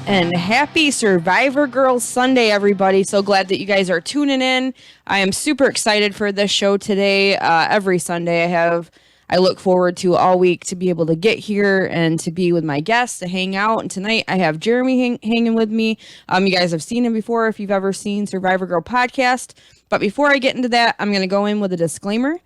And happy Survivor Girls Sunday, everybody. So glad that you guys are tuning in. I am super excited for this show today. Every Sunday I look forward to all week to be able to get here and to be with my guests, to hang out. And tonight I have Jeremy hanging with me. You guys have seen him before if you've ever seen Survivor Girl podcast. But before I get into that, I'm going to go in with a disclaimer.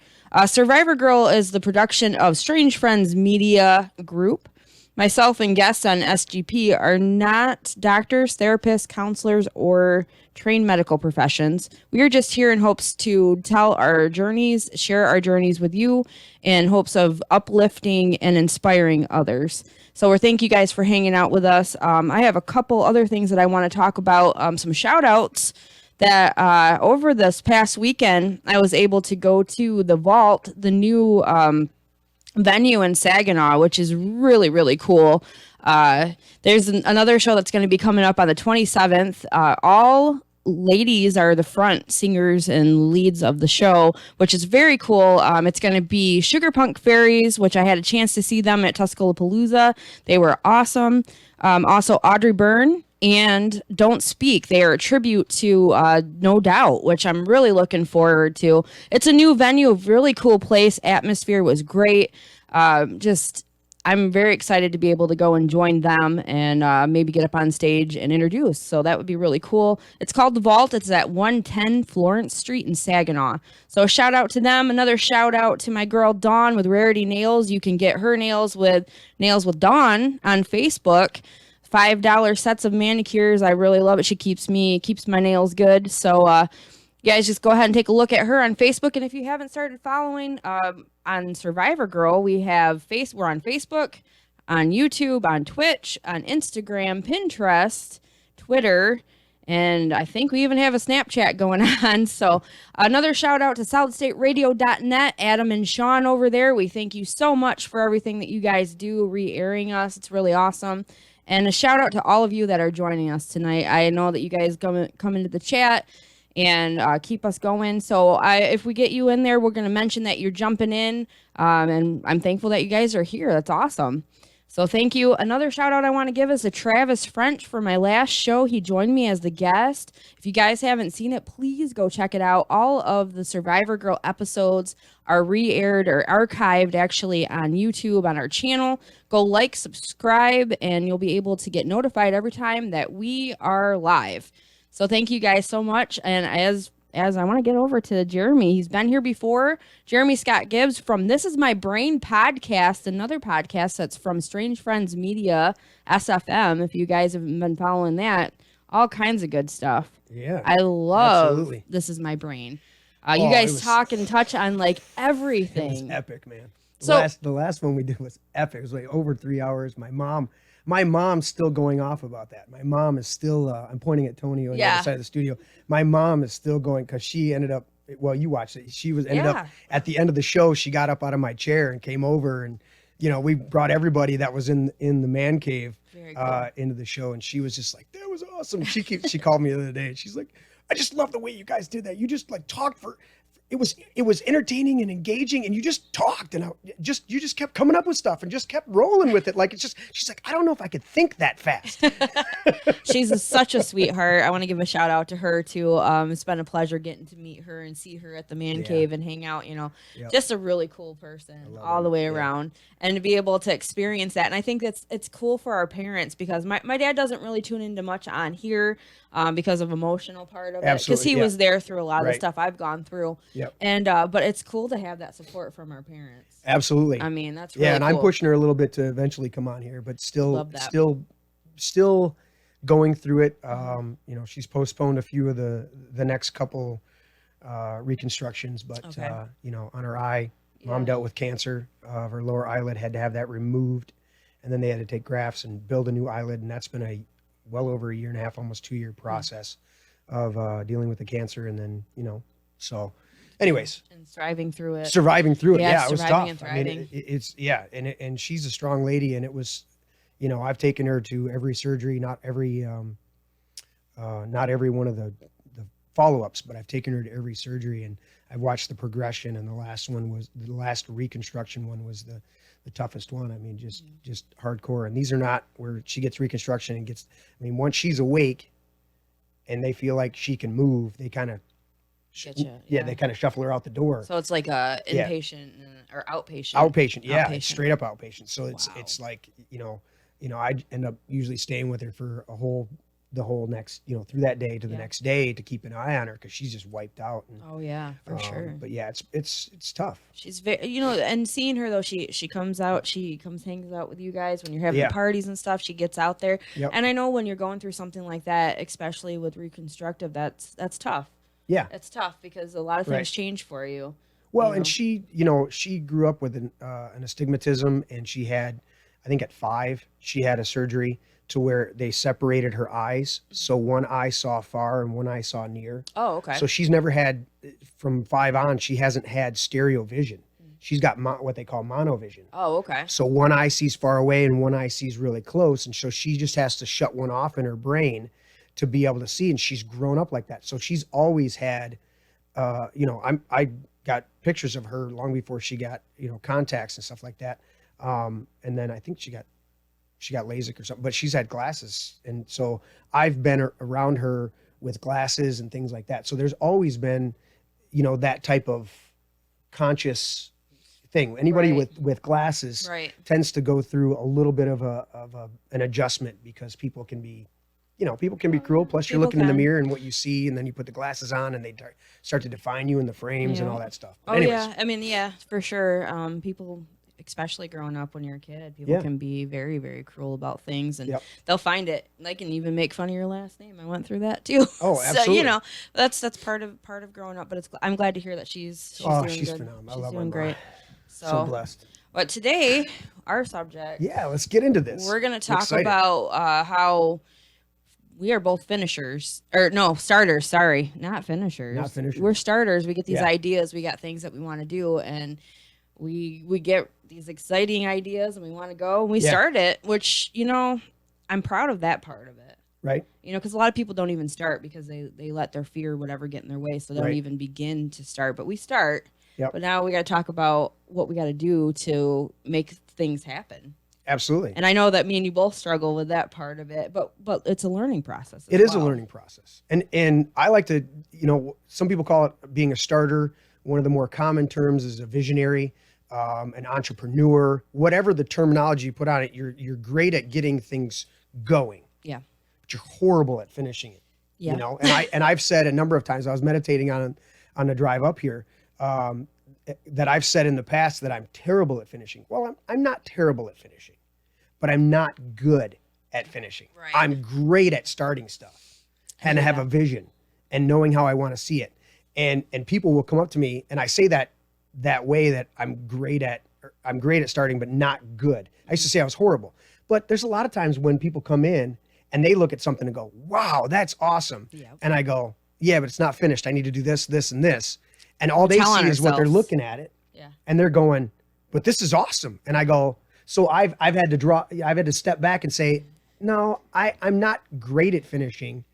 Survivor Girl is the production of Strange Friends Media Group. Myself and guests on SGP are not doctors, therapists, counselors, or trained medical professions. We are just here in hopes to tell our journeys, share our journeys with you in hopes of uplifting and inspiring others. So thank you guys for hanging out with us. I have a couple other things that I want to talk about, some shout outs that over this past weekend, I was able to go to the Vault, the new venue in Saginaw, which is really, really cool. There's another show that's going to be coming up on the 27th. All ladies are the front singers and leads of the show, which is very cool. It's going to be Sugar Punk Fairies, which I had a chance to see them at Tuscaloosa. They were awesome. Also Audrey Byrne and Don't Speak. They are a tribute to No Doubt, which I'm really looking forward to. It's a new venue, a really cool place. Atmosphere was great. I'm very excited to be able to go and join them and maybe get up on stage and introduce. So that would be really cool. It's called The Vault. It's at 110 Florence Street in Saginaw. So a shout out to them. Another shout out to my girl Dawn with Rarity Nails. You can get her nails with Dawn on Facebook. $5 sets of manicures. I really love it. She keeps my nails good. So you guys just go ahead and take a look at her on Facebook. And if you haven't started following on Survivor Girl, we're on Facebook, on YouTube, on Twitch, on Instagram, Pinterest, Twitter, and I think we even have a Snapchat going on. So another shout out to solidstateradio.net, Adam and Sean over there. We thank you so much for everything that you guys do, re-airing us. It's really awesome. And a shout out to all of you that are joining us tonight. I know that you guys come into the chat and keep us going. So if we get you in there, we're going to mention that you're jumping in. And I'm thankful that you guys are here. That's awesome. So thank you. Another shout out I want to give is to Travis French for my last show. He joined me as the guest. If you guys haven't seen it, please go check it out. All of the Survivor Girl episodes are re-aired or archived actually on YouTube on our channel. Go like, subscribe, and you'll be able to get notified every time that we are live. So thank you guys so much. And as I want to get over to Jeremy. He's been here before. Jeremy Scott Gibbs from This Is My Brain podcast, another podcast that's from Strange Friends Media, SFM, if you guys have been following that. All kinds of good stuff. Yeah. I love absolutely. This Is My Brain. You guys talk and touch on like everything. It was epic, man. The last one we did was epic. It was like over 3 hours. My mom's still going off about that. My mom is still, I'm pointing at Tony on the other side of the studio. My mom is still going because she ended up, well, you watched it. She ended up at the end of the show. She got up out of my chair and came over and, we brought everybody that was in the man cave into the show. And she was just like, that was awesome. She called me the other day and she's like, I just love the way you guys did that. You just like talked it was entertaining and engaging, and you just talked, and you just kept coming up with stuff and just kept rolling with it. Like she's like, I don't know if I could think that fast. She's such a sweetheart. I want to give a shout out to her too. It's been a pleasure getting to meet her and see her at the man cave and hang out. Just a really cool person all the way around, and to be able to experience that. And I think it's cool for our parents because my dad doesn't really tune into much on here because of emotional part of it, because he was there through a lot of the stuff I've gone through. Yep. And but it's cool to have that support from our parents. Absolutely. I mean, that's really and cool. I'm pushing her a little bit to eventually come on here, but still going through it. She's postponed a few of the next couple reconstructions, but on her eye, mom dealt with cancer of her lower eyelid, had to have that removed, and then they had to take grafts and build a new eyelid, and that's been well over a year and a half, almost 2 year process of dealing with the cancer, and then so anyways, and surviving through it. Yeah, it was tough. And I mean, it's and she's a strong lady, and it was, I've taken her to every surgery, not every one of the follow-ups, but I've taken her to every surgery, and I've watched the progression. And the last reconstruction one was the toughest one. I mean, just hardcore. And these are not where she gets reconstruction and gets. I mean, once she's awake, and they feel like she can move, they kind of. They kind of shuffle her out the door. So it's like a inpatient or outpatient. Outpatient, yeah, it's straight up outpatient. So it's like I end up usually staying with her for the whole next through that day to the next day to keep an eye on her because she's just wiped out. And, for sure. But yeah, it's tough. She's very and seeing her though, she comes out, hangs out with you guys when you're having parties and stuff. She gets out there, and I know when you're going through something like that, especially with reconstructive, that's tough. Yeah, it's tough because a lot of things change for you. Well, and she grew up with an astigmatism, and she had, I think at 5, she had a surgery to where they separated her eyes. So one eye saw far and one eye saw near. Oh, okay. So she's never had, from 5 on, she hasn't had stereo vision. She's got what they call monovision. Oh, okay. So one eye sees far away and one eye sees really close. And so she just has to shut one off in her brain to be able to see, and she's grown up like that. So she's always had, I got pictures of her long before she got, contacts and stuff like that. And then I think she got LASIK or something, but she's had glasses. And so I've been around her with glasses and things like that. So there's always been, that type of conscious thing. Anybody with glasses tends to go through a little bit of an adjustment because people can be cruel. Plus, you're looking in the mirror and what you see, and then you put the glasses on, and they start to define you in the frames and all that stuff. But anyways. Yeah. I mean, for sure. People, especially growing up when you're a kid, people can be very, very cruel about things, and they'll find it. They can even make fun of your last name. I went through that too. Oh, absolutely. So that's part of growing up. But I'm glad to hear that she's doing good. Phenomenal. I love doing great. So blessed. But today, our subject. Yeah, let's get into this. We're going to talk about how we are both starters. Sorry, not finishers. We're starters. We get these ideas. We got things that we want to do, and we get these exciting ideas, and we want to go. And we start it, which I'm proud of that part of it. Right. Because a lot of people don't even start because they let their fear, whatever, get in their way, so they don't even begin to start. But we start. Yep. But now we got to talk about what we got to do to make things happen. Absolutely. And I know that me and you both struggle with that part of it, but it's a learning process. It is a learning process. And I like to, some people call it being a starter. One of the more common terms is a visionary, an entrepreneur, whatever the terminology you put on it. You're great at getting things going. Yeah. But you're horrible at finishing it. Yeah. And I've said a number of times, I was meditating on the drive up here, that I've said in the past that I'm terrible at finishing. Well, I'm not terrible at finishing, but I'm not good at finishing. Right. I'm great at starting stuff and I have a vision and knowing how I want to see it. And people will come up to me, and I say that way, that I'm great at starting, but not good. I used to say I was horrible, but there's a lot of times when people come in and they look at something and go, wow, that's awesome. Yep. And I go, yeah, but it's not finished. I need to do this, this, and this. And all they see is what they're looking at it. Yeah. And they're going, but this is awesome. And I go, so I've had to step back and say, no, I'm not great at finishing.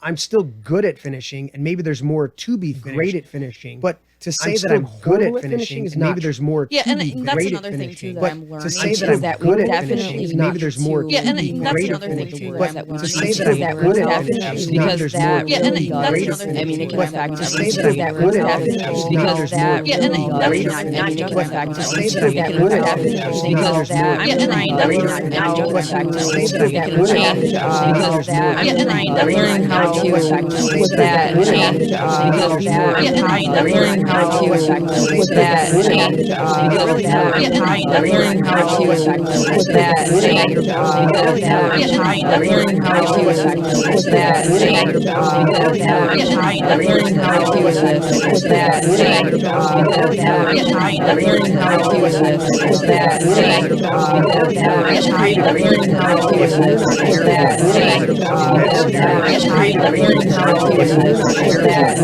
I'm still good at finishing, and maybe there's more to be finished. Great at finishing. But to say that I'm good at finishing is maybe there's more to be great at finishing. But to say that I'm good at finishing is maybe there's more to be great at finishing. But to say that I'm good at finishing is maybe there's more to be great at finishing. I mean, it goes back to to say that I'm good at finishing is maybe there's more to be great at finishing. But to say that I'm good at finishing is maybe there's more to be great at finishing. But to say that I'm good at finishing is maybe there's more to be great at finishing. With that change, because of that, I'm trying to learn how to affect with that change, because of that, I'm trying to learn how to affect with that change, because of that, I'm trying to learn how to affect with that change, because of that, I'm trying to learn how to assist with that change, because of that, I'm trying to learn how to assist with that change, because of that, I'm trying to learn how to assist with that change, because of that, I'm trying learning how to share that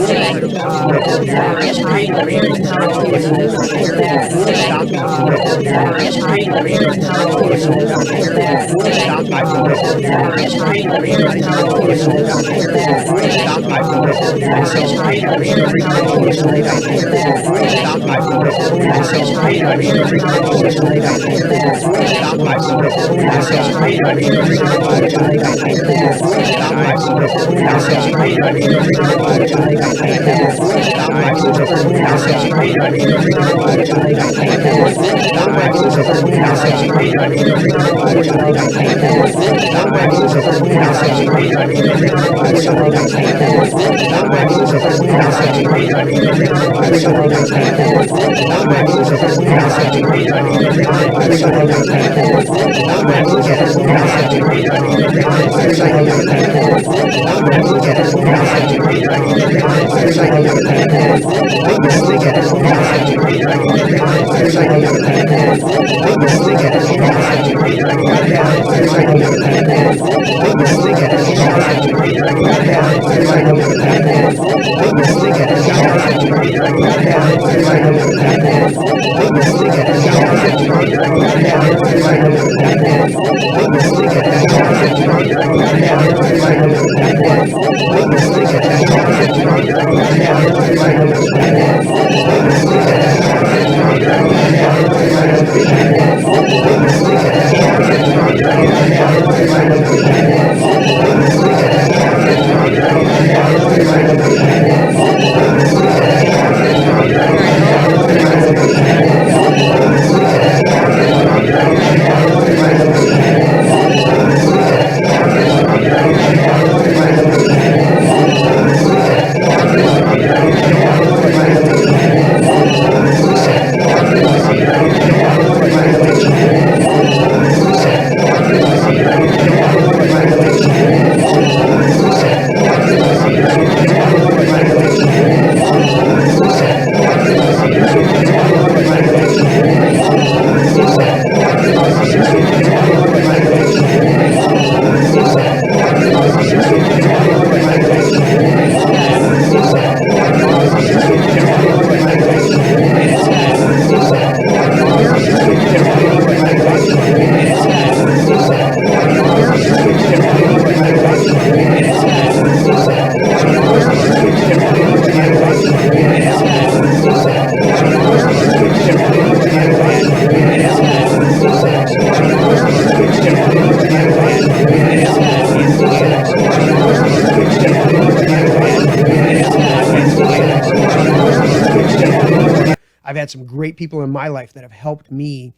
I've had some great people in my life that have helped me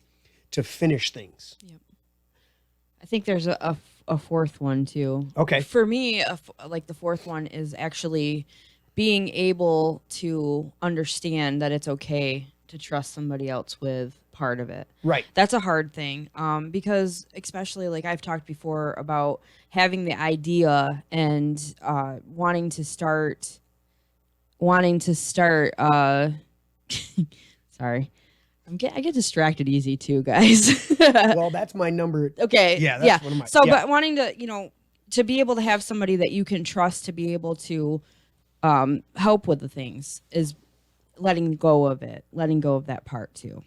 to finish things. Yep. I think there's a fourth one too. Okay. For me, like the fourth one is actually being able to understand that it's okay to trust somebody else with part of it. Right. That's a hard thing, because especially like I've talked before about having the idea and wanting to start. Sorry, I get distracted easy too, guys. Well, that's my number. Okay. Yeah. That's one of my. So, yeah. but wanting to, to be able to have somebody that you can trust to be able to help with the things is letting go of that part too.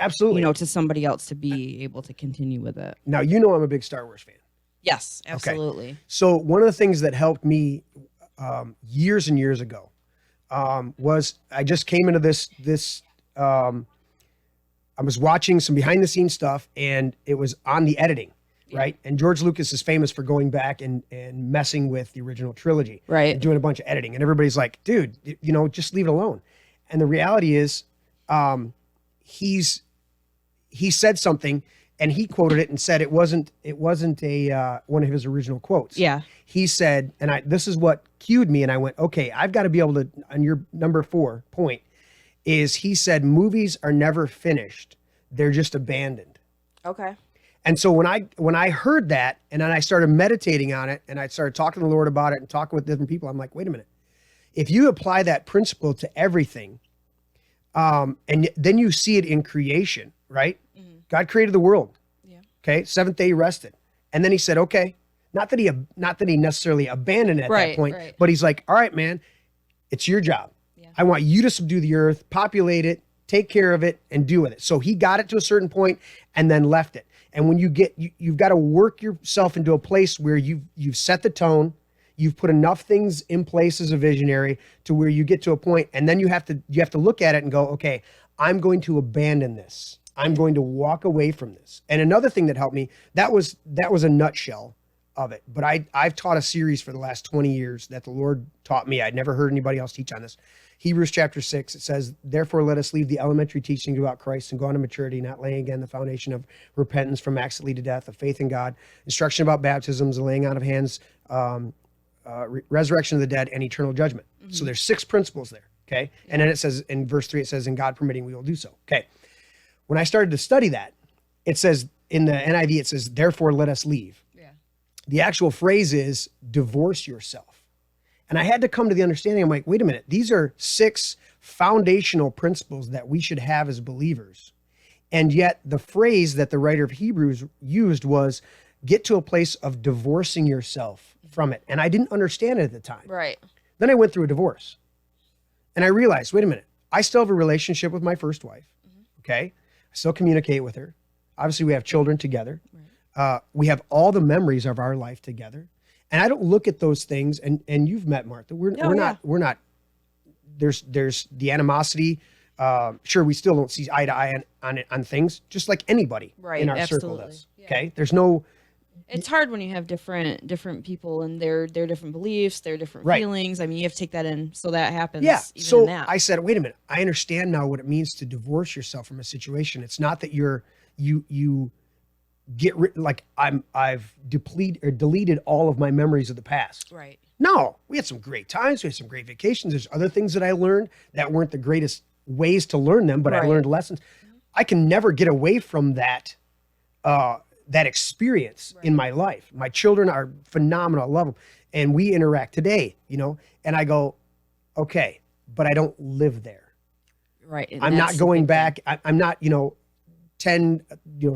Absolutely. To somebody else to be able to continue with it. Now, I'm a big Star Wars fan. Yes, absolutely. Okay. So one of the things that helped me years and years ago was I just came into this. I was watching some behind the scenes stuff, and it was on the editing, right? And George Lucas is famous for going back and messing with the original trilogy, right? And doing a bunch of editing, and everybody's like, "Dude, just leave it alone." And the reality is, he said something, and he quoted it and said it wasn't a one of his original quotes. Yeah. He said, and this is what cued me, and I went, okay, I've got to be able to, on your number 4 point, is he said, movies are never finished. They're just abandoned. Okay. And so when I heard that, and then I started meditating on it, and I started talking to the Lord about it and talking with different people, I'm like, wait a minute. If you apply that principle to everything, and then you see it in creation, right? Mm-hmm. God created the world. Yeah. Okay. 7th day he rested. And then he said, okay, Not that he necessarily abandoned it at that point, right. but he's like, all right, man, it's your job. Yeah. I want you to subdue the earth, populate it, take care of it, and do with it. So he got it to a certain point and then left it. And when you've got to work yourself into a place where you've set the tone, you've put enough things in place as a visionary to where you get to a point, and then you have to look at it and go, okay, I'm going to abandon this. I'm going to walk away from this. And another thing that helped me, that was a nutshell of it. But I've taught a series for the last 20 years that the Lord taught me. I'd never heard anybody else teach on this. Hebrews chapter 6, it says, therefore let us leave the elementary teaching about Christ and go on to maturity, not laying again the foundation of repentance from acts that lead to death, of faith in God, instruction about baptisms, the laying on of hands, resurrection of the dead, and eternal judgment. Mm-hmm. So there's 6 principles there, okay? Yeah. And then it says, in verse 3, it says, in God permitting, we will do so, okay? When I started to study that, it says, in the NIV, it says, therefore let us leave. Yeah. The actual phrase is, divorce yourself. And I had to come to the understanding, I'm like, wait a minute, these are 6 foundational principles that we should have as believers. And yet the phrase that the writer of Hebrews used was, get to a place of divorcing yourself from it. And I didn't understand it at the time. Right. Then I went through a divorce. And I realized, wait a minute, I still have a relationship with my first wife. Mm-hmm. Okay? I still communicate with her. Obviously, we have children together. Right. We have all the memories of our life together. And I don't look at those things, and you've met Martha. We're not. There's the animosity. Sure, we still don't see eye to eye on things, just like anybody in our circle does. Yeah. Okay, there's no. It's hard when you have different people and their different beliefs, their different feelings. I mean, you have to take that in, so that happens. Yeah. Even So in that. I said, wait a minute. I understand now what it means to divorce yourself from a situation. It's not that you get like I've deleted all of my memories of the past. Right. No, we had some great times. We had some great vacations. There's other things that I learned that weren't the greatest ways to learn them, but I learned lessons. I can never get away from that experience in my life. My children are phenomenal. I love them. And we interact today, and I go, okay, but I don't live there. Right. And I'm not going back. I'm not, 10,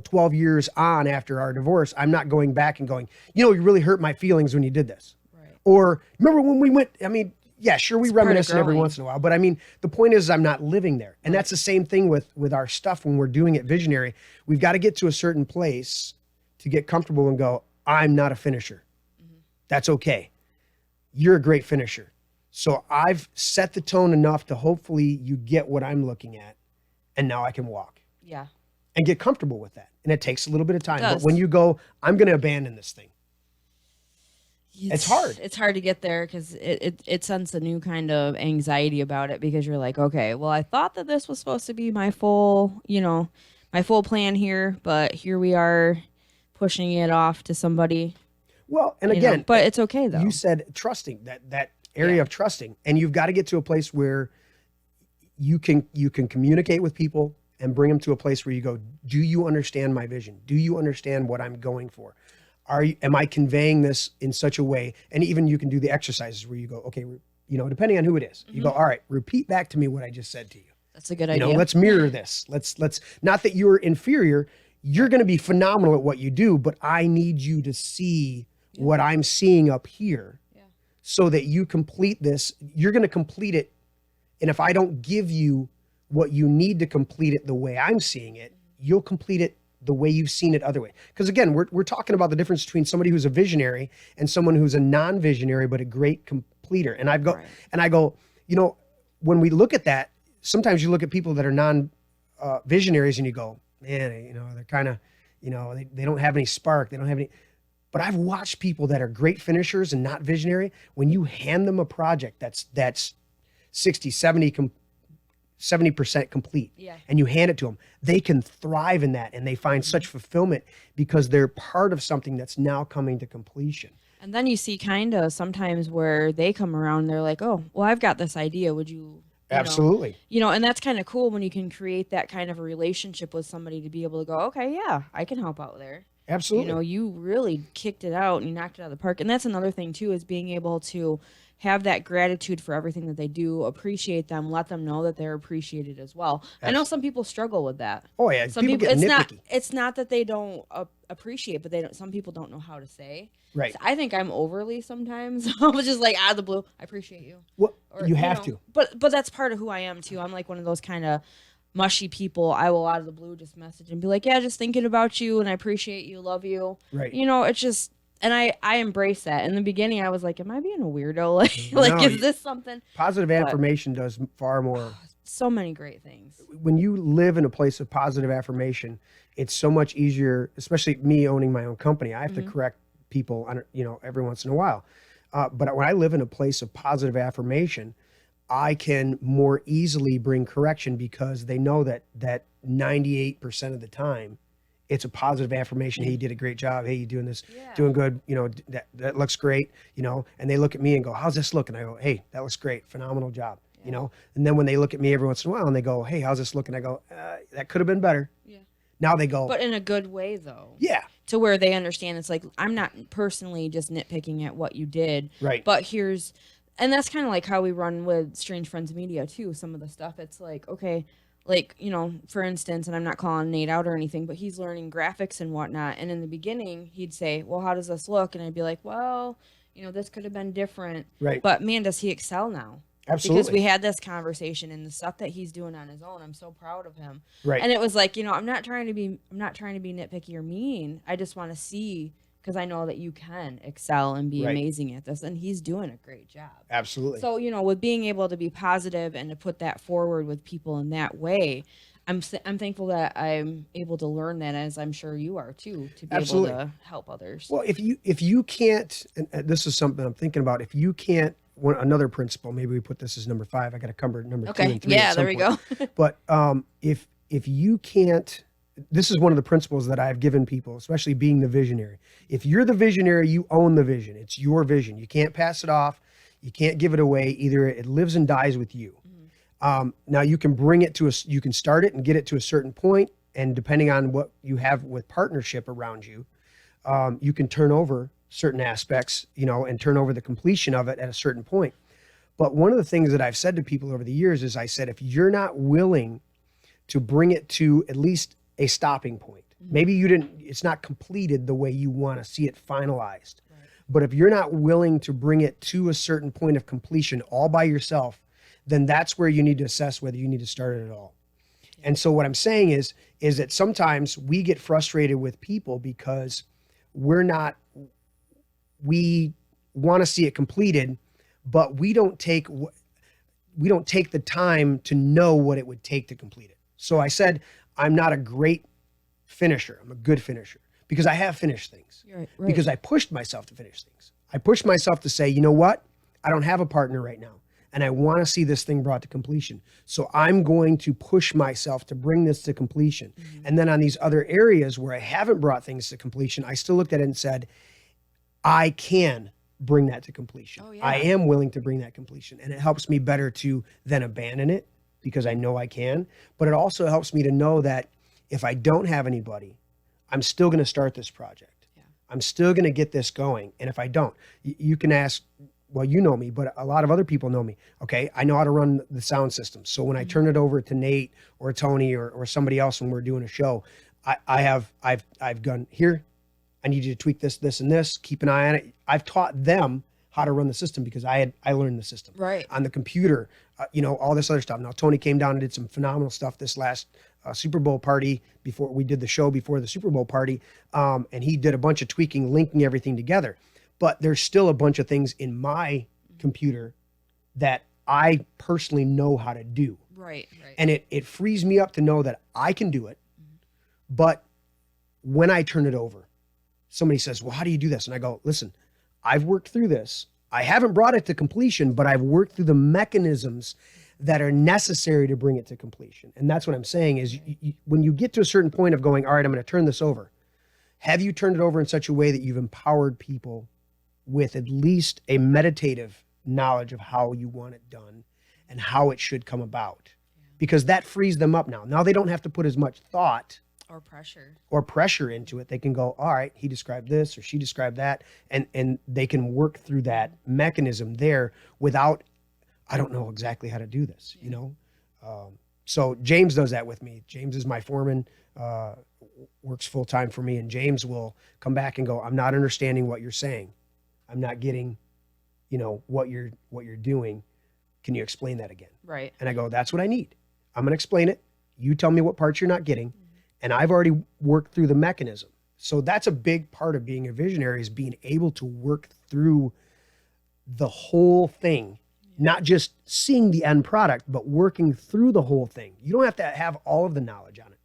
12 years on after our divorce, I'm not going back and going, you really hurt my feelings when you did this. Right. Or remember when we went, yeah, sure, we reminisce every once in a while, but the point is I'm not living there. And that's the same thing with our stuff when we're doing it visionary. We've got to get to a certain place to get comfortable and go, I'm not a finisher. Mm-hmm. That's okay. You're a great finisher. So I've set the tone enough to hopefully you get what I'm looking at, and now I can walk. Yeah. And get comfortable with that. And it takes a little bit of time. But when you go, I'm going to abandon this thing. It's hard. It's hard to get there because it sends a new kind of anxiety about it, because you're like, okay, well, I thought that this was supposed to be my full plan here, but here we are pushing it off to somebody. Well, and again, but it's okay though. You said trusting, that area of trusting, and you've got to get to a place where you can communicate with people and bring them to a place where you go, do you understand my vision? Do you understand what I'm going for? Am I conveying this in such a way? And even you can do the exercises where you go, okay, depending on who it is, you go, all right, repeat back to me what I just said to you. That's a good idea. Let's mirror this. Let's not that you're inferior. You're going to be phenomenal at what you do, but I need you to see what I'm seeing up here so that you complete this. You're going to complete it. And if I don't give you what you need to complete it the way I'm seeing it, you'll complete it the way you've seen it other way. Because again, we're talking about the difference between somebody who's a visionary and someone who's a non-visionary but a great completer. And I go, when we look at that, sometimes you look at people that are non-visionaries and you go, man, they're kind of, they don't have any spark. They don't have any. But I've watched people that are great finishers and not visionary. When you hand them a project that's 60, 70% complete, and you hand it to them, they can thrive in that, and they find such fulfillment because they're part of something that's now coming to completion. And then you see kind of sometimes where they come around, they're like, oh, well, I've got this idea. Would you absolutely. And that's kind of cool when you can create that kind of a relationship with somebody to be able to go, okay, yeah, I can help out there. Absolutely. You really kicked it out and you knocked it out of the park. And that's another thing too, is being able to have that gratitude for everything that they do, appreciate them, let them know that they're appreciated as well. I know some people struggle with that. Oh yeah, Some people get nitpicky. It's not that they don't appreciate, but some people don't know how to say. Right. So I think I'm overly sometimes. I'm just like out of the blue, I appreciate you. Well, you have to. But that's part of who I am too. I'm like one of those kind of mushy people. I will out of the blue just message and be like, yeah, just thinking about you and I appreciate you, love you. Right. It's just, and I embrace that. In the beginning, I was like, am I being a weirdo? Like, is this something? Positive affirmation does far more. So many great things. When you live in a place of positive affirmation, it's so much easier, especially me owning my own company. I have to correct people on, every once in a while. But when I live in a place of positive affirmation, I can more easily bring correction because they know that 98% of the time it's a positive affirmation. Hey, you did a great job. Hey, you're doing this, doing good. That looks great, and they look at me and go, how's this look? And I go, hey, that looks great. Phenomenal job. And then when they look at me every once in a while and they go, hey, how's this looking? I go, that could have been better. Yeah. Now they go, but in a good way though. Yeah. To where they understand it's like, I'm not personally just nitpicking at what you did. Right. But and that's kind of like how we run with Strange Friends Media too. Some of the stuff, it's like, okay, like, for instance, and I'm not calling Nate out or anything, but he's learning graphics and whatnot. And in the beginning, he'd say, well, how does this look? And I'd be like, well, this could have been different. Right. But man, does he excel now? Absolutely. Because we had this conversation and the stuff that he's doing on his own, I'm so proud of him. Right. And it was like, I'm not trying to be nitpicky or mean. I just want to see, because I know that you can excel and be amazing at this, and he's doing a great job. Absolutely. So, with being able to be positive and to put that forward with people in that way, I'm thankful that I'm able to learn that, as I'm sure you are too, to be able to help others. Well, if you can't, and this is something I'm thinking about, if you can't, another principle, maybe we put this as number 5. I got to cover number 2 and 3. Yeah, there we go. But if you can't, this is one of the principles that I've given people, especially being the visionary. If you're the visionary, you own the vision. It's your vision. You can't pass it off. You can't give it away. Either it lives and dies with you. Now you can bring it you can start it and get it to a certain point, and depending on what you have with partnership around you, you can turn over certain aspects, and turn over the completion of it at a certain point. But one of the things that I've said to people over the years is I said, if you're not willing to bring it to at least a stopping point, maybe it's not completed the way you want to see it finalized, but if you're not willing to bring it to a certain point of completion all by yourself, then that's where you need to assess whether you need to start it at all. And so what I'm saying is that sometimes we get frustrated with people because we want to see it completed, but we don't take the time to know what it would take to complete it. So I said, I'm not a great finisher. I'm a good finisher because I have finished things. Right. Because I pushed myself to finish things. I pushed myself to say, you know what? I don't have a partner right now, and I want to see this thing brought to completion. So I'm going to push myself to bring this to completion. And then on these other areas where I haven't brought things to completion, I still looked at it and said, I can bring that to completion. Oh, yeah. I am willing to bring that completion. And it helps me better to then abandon it because I know I can. But it also helps me to know that if I don't have anybody, I'm still going to start this project. Yeah. I'm still going to get this going. And if I don't, you can ask, well, you know me, but a lot of other people know me. Okay. I know how to run the sound system. So when I turn it over to Nate or Tony or somebody else when we're doing a show, I've gone, here, I need you to tweak this, and this, keep an eye on it. I've taught them how to run the system because I learned the system on the computer, all this other stuff. Now, Tony came down and did some phenomenal stuff this last Super Bowl party before we did the show before the Super Bowl party. And he did a bunch of tweaking, linking everything together, but there's still a bunch of things in my computer that I personally know how to do. Right. And it frees me up to know that I can do it. But when I turn it over, somebody says, well, how do you do this? And I go, listen, I've worked through this. I haven't brought it to completion, but I've worked through the mechanisms that are necessary to bring it to completion. And that's what I'm saying is when you get to a certain point of going, all right, I'm going to turn this over. Have you turned it over in such a way that you've empowered people with at least a meditative knowledge of how you want it done and how it should come about? Because that frees them up now. Now they don't have to put as much thought or pressure into it. They can go, all right, he described this or she described that, and they can work through that mechanism there without, I don't know exactly how to do this, you know? So James does that with me. James is my foreman, works full time for me, and James will come back and go, I'm not understanding what you're saying. I'm not getting, you know, what you're doing. Can you explain that again? Right. And I go, that's what I need. I'm going to explain it. You tell me what parts you're not getting. And I've already worked through the mechanism. So that's a big part of being a visionary, is being able to work through the whole thing, not just seeing the end product, but working through the whole thing. You don't have to have all of the knowledge on it,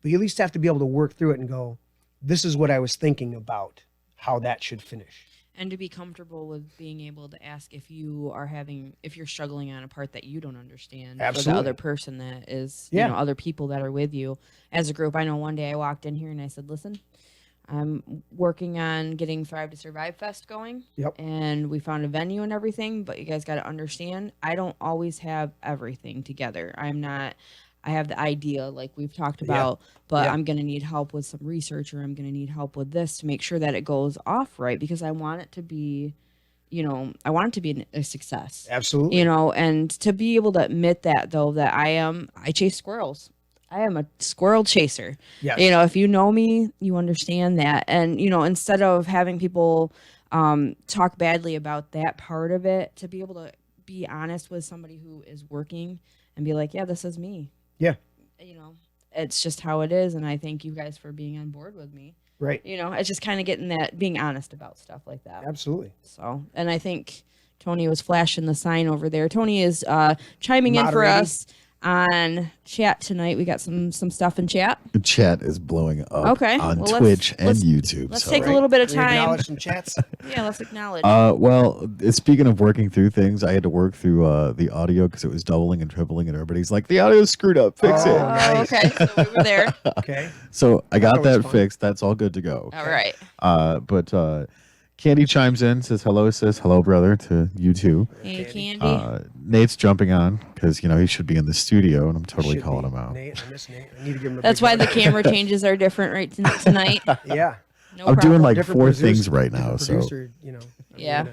but you at least have to be able to work through it and go, this is what I was thinking about how that should finish. And to be comfortable with being able to ask if you're struggling on a part that you don't understand. Absolutely. For the other person that is, you know, other people that are with you as a group. I know one day I walked in here and I said, listen, I'm working on getting Thrive to Survive Fest going. Yep. And we found a venue and everything, but you guys got to understand, I don't always have everything together. I have the idea, like we've talked about, but I'm going to need help with some research, or I'm going to need help with this to make sure that it goes off right, because I want it to be, you know, a success. Absolutely. You know, and to be able to admit that, though, that I chase squirrels. I am a squirrel chaser. Yes. You know, if you know me, you understand that. And, you know, instead of having people talk badly about that part of it, to be able to be honest with somebody who is working and be like, yeah, this is me. Yeah. You know, it's just how it is. And I thank you guys for being on board with me. Right. You know, it's just kind of being honest about stuff like that. Absolutely. So, and I think Tony was flashing the sign over there. Tony is chiming in for us on chat tonight. We got some stuff in chat. The chat is blowing up on Twitch and YouTube. Let's take a little bit of time. Acknowledge some chats. Yeah, let's acknowledge. Well, speaking of working through things, I had to work through the audio because it was doubling and tripling, and everybody's like, the audio's screwed up. Fix it. Nice. Okay, so we were there. Okay. So I got that fun. fixed. That's all good to go. All right. But Candy chimes in, says hello, brother, to you too. Hey, Candy. Nate's jumping on because, you know, he should be in the studio, and I'm totally calling him out. Nate, I miss Nate. I need to give him a That's big why hug. the camera changes are different right tonight. Yeah. No I'm doing problem. like Different 4 producer- things right now, different so producer, you know. Yeah.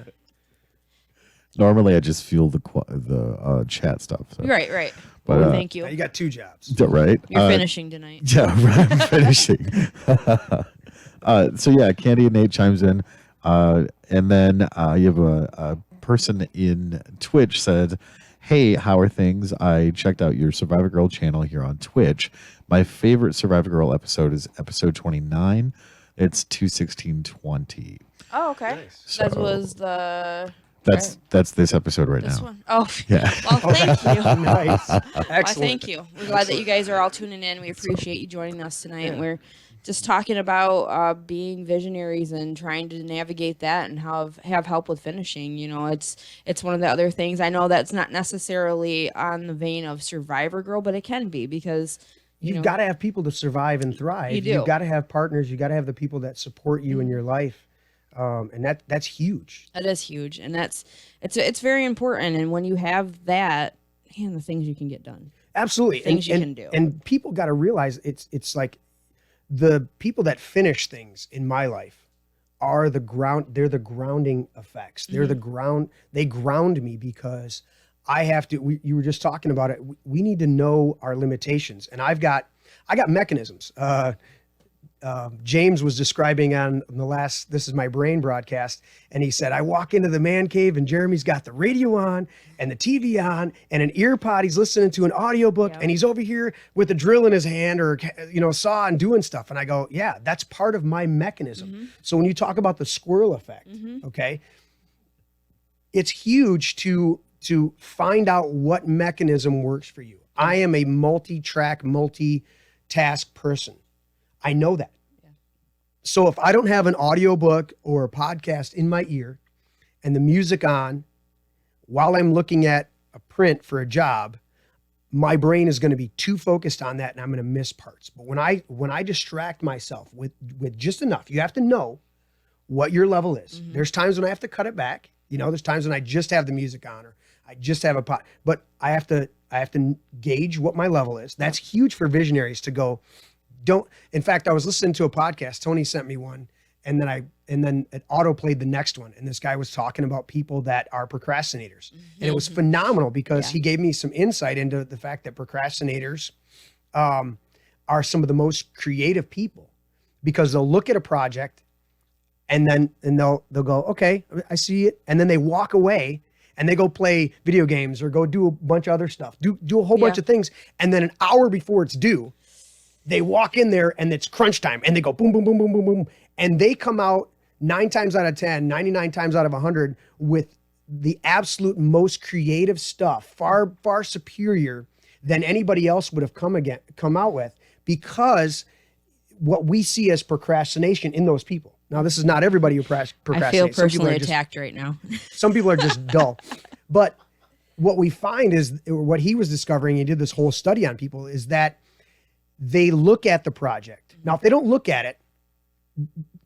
normally I just feel the chat stuff. So. Right. But, Well, thank you. Now you got 2 jobs. Right. You're finishing tonight. Yeah, right, I'm finishing. So yeah, Candy and Nate chimes in, and then you have a person in Twitch said, "Hey, how are things? I checked out your Survivor Girl channel here on Twitch. My favorite Survivor Girl episode is episode 29. It's 2/16/20. Oh, okay. Nice. That was the That's this episode right this now. one. Oh, Yeah. well, thank you. Nice. Well, Excellent. thank you. We're glad that you guys are all tuning in. We appreciate you joining us tonight. We're just talking about being visionaries and trying to navigate that and have help with finishing. You know, it's one of the other things. I know that's not necessarily on the vein of Survivor Girl, but it can be because You've got to have people to survive and thrive. You do. You've got to have partners. You got to have the people that support you in your life. And that's huge. It is huge, and it's very important. And when you have that, man, the things you can get done. Absolutely. Things you can do. And people got to realize it's like the people that finish things in my life are the ground. They're the grounding effects. They're the ground. They ground me because I have to, you were just talking about it. We need to know our limitations. And I got mechanisms. James was describing on the last This Is My Brain broadcast, and he said, I walk into the man cave and Jeremy's got the radio on and the TV on and an ear pod. He's listening to an audiobook and he's over here with a drill in his hand or, a saw and doing stuff. And I go, yeah, that's part of my mechanism. So when you talk about the squirrel effect, okay, it's huge to find out what mechanism works for you. I am a multi-track, multi-task person. I know that. Yeah. So if I don't have an audiobook or a podcast in my ear and the music on while I'm looking at a print for a job, my brain is going to be too focused on that and I'm going to miss parts. But when I distract myself with just enough, you have to know what your level is. There's times when I have to cut it back. There's times when I just have the music on or I just have a pot, but I have to gauge what my level is. That's huge for visionaries to go, don't. In fact, I was listening to a podcast. Tony sent me one, and then it auto played the next one. And this guy was talking about people that are procrastinators, and it was phenomenal because he gave me some insight into the fact that procrastinators are some of the most creative people, because they'll look at a project and they'll go, okay, I see it, and then they walk away. And they go play video games or go do a bunch of other stuff, do a whole bunch of things. And then an hour before it's due, they walk in there and it's crunch time and they go boom, boom, boom, boom, boom, boom. And they come out 9 times out of 10, 99 times out of 100 with the absolute most creative stuff, far, far superior than anybody else would have come out with, because what we see as procrastination in those people. Now, this is not everybody who procrastinates. I feel personally attacked right now. Some people are just dull. But what we find is, what he was discovering, he did this whole study on people, is that they look at the project. Now, if they don't look at it,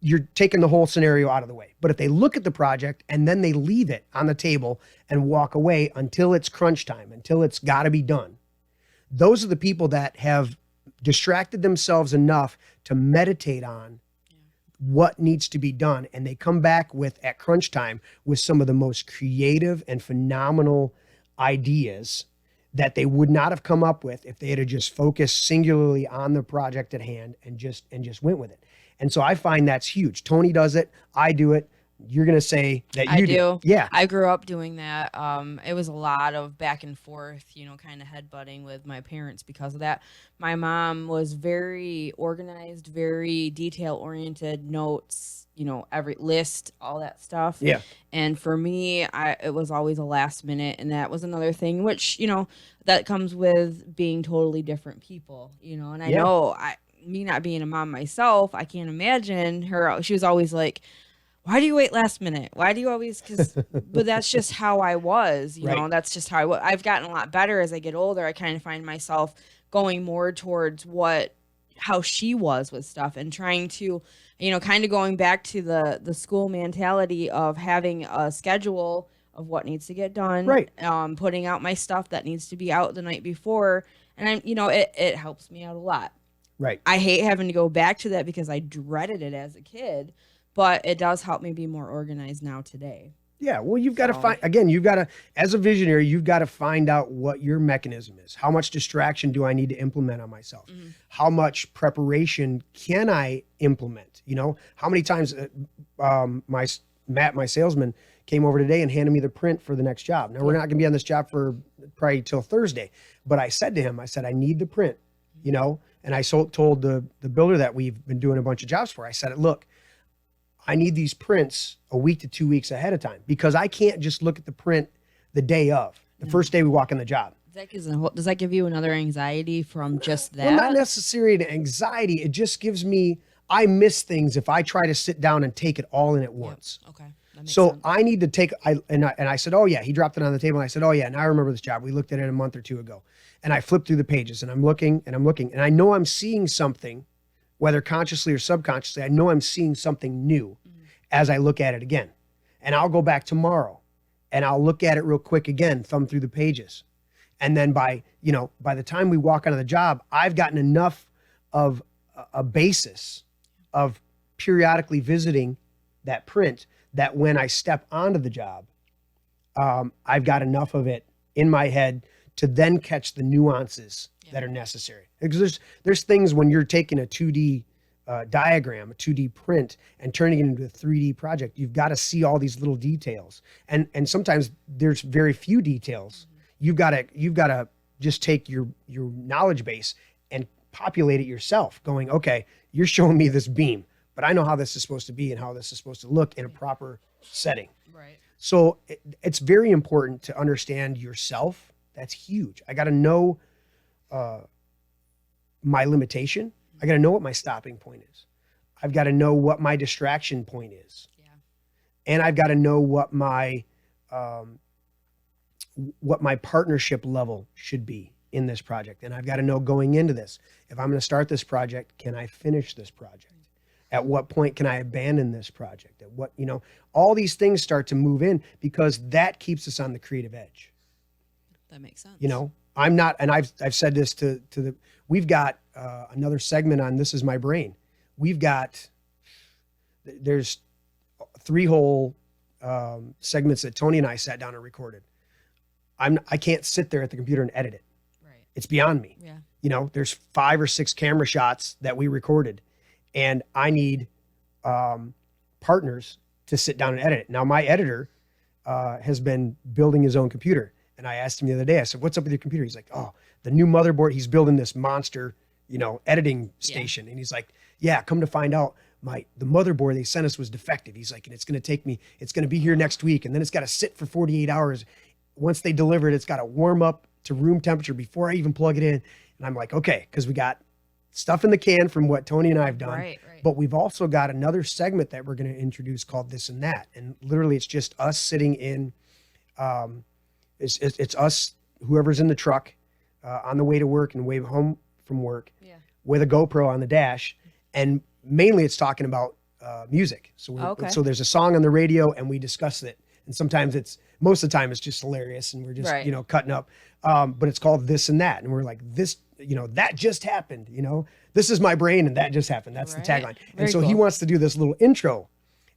you're taking the whole scenario out of the way. But if they look at the project and then they leave it on the table and walk away until it's crunch time, until it's got to be done, those are the people that have distracted themselves enough to meditate on what needs to be done. And they come back at crunch time with some of the most creative and phenomenal ideas that they would not have come up with if they had just focused singularly on the project at hand and just went with it. And so I find that's huge. Tony does it. I do it. You're going to say that you do. Yeah. I grew up doing that. It was a lot of back and forth, kind of headbutting with my parents because of that. My mom was very organized, very detail oriented, notes, every list, all that stuff. Yeah. And for me, it was always a last minute. And that was another thing, which, that comes with being totally different people, and I know me not being a mom myself, I can't imagine her. She was always like, why do you wait last minute? Why do you always, but that's just how I was, you know, that's just how I was. I've gotten a lot better as I get older. I kind of find myself going more towards how she was with stuff, and trying to, kind of going back to the school mentality of having a schedule of what needs to get done, putting out my stuff that needs to be out the night before. And it helps me out a lot. Right. I hate having to go back to that because I dreaded it as a kid. But it does help me be more organized now today. Yeah, well, you've got to find, again, as a visionary, you've got to find out what your mechanism is. How much distraction do I need to implement on myself? Mm-hmm. How much preparation can I implement? How many times Matt, my salesman, came over today and handed me the print for the next job. Now, we're not going to be on this job for probably till Thursday. But I said to him, I need the print, and I told the builder that we've been doing a bunch of jobs for. I said, look, I need these prints a week to 2 weeks ahead of time, because I can't just look at the print the day of, the first day we walk in the job. Does that give you another anxiety from just that? Well, not necessarily an anxiety. It just gives me, I miss things if I try to sit down and take it all in at once. Yep. Okay. That makes so sense. I need to take, and I said, oh yeah, he dropped it on the table. And I said, oh yeah, now I remember this job. We looked at it a month or two ago. And I flipped through the pages and I'm looking. And I know I'm seeing something, whether consciously or subconsciously. I know I'm seeing something new as I look at it again. And I'll go back tomorrow and I'll look at it real quick again, thumb through the pages. And then by the time we walk onto the job, I've gotten enough of a basis of periodically visiting that print that when I step onto the job, I've got enough of it in my head to then catch the nuances that are necessary. Because there's things when you're taking a 2D diagram, a 2D print, and turning it into a 3D project, you've got to see all these little details. And sometimes there's very few details. You've got to just take your knowledge base and populate it yourself, going, okay, you're showing me this beam, but I know how this is supposed to be and how this is supposed to look in a proper setting. Right. So it's very important to understand yourself. That's huge. I got to know my limitation. I got to know what my stopping point is. I've got to know what my distraction point is. Yeah. And I've got to know what my partnership level should be in this project. And I've got to know going into this, if I'm going to start this project, can I finish this project? At what point can I abandon this project? At what, all these things start to move in, because that keeps us on the creative edge. That makes sense. I'm not, and I've said this to we've got another segment on This Is My Brain. There's 3 whole segments that Tony and I sat down and recorded. I can't sit there at the computer and edit it. Right. It's beyond me. Yeah. You know, there's 5 or 6 camera shots that we recorded, and I need partners to sit down and edit it. Now, my editor has been building his own computer, and I asked him the other day, I said, "What's up with your computer?" He's like, "Oh, the new motherboard." He's building this monster, editing station. And he's like, "Yeah, come to find out, the motherboard they sent us was defective." He's like, "And it's going to be here next week. And then it's got to sit for 48 hours. Once they deliver it, it's got to warm up to room temperature before I even plug it in." And I'm like, okay, because we got stuff in the can from what Tony and I have done. Right. But we've also got another segment that we're going to introduce called This and That. And literally it's just us sitting in, it's us, whoever's in the truck on the way to work and way home from work with a GoPro on the dash. And mainly it's talking about music. So so there's a song on the radio and we discuss it. And sometimes most of the time it's just hilarious and we're just, cutting up. But it's called This and That. And we're like, this, that just happened, this is my brain and that just happened. That's the tagline. And so he wants to do this little intro.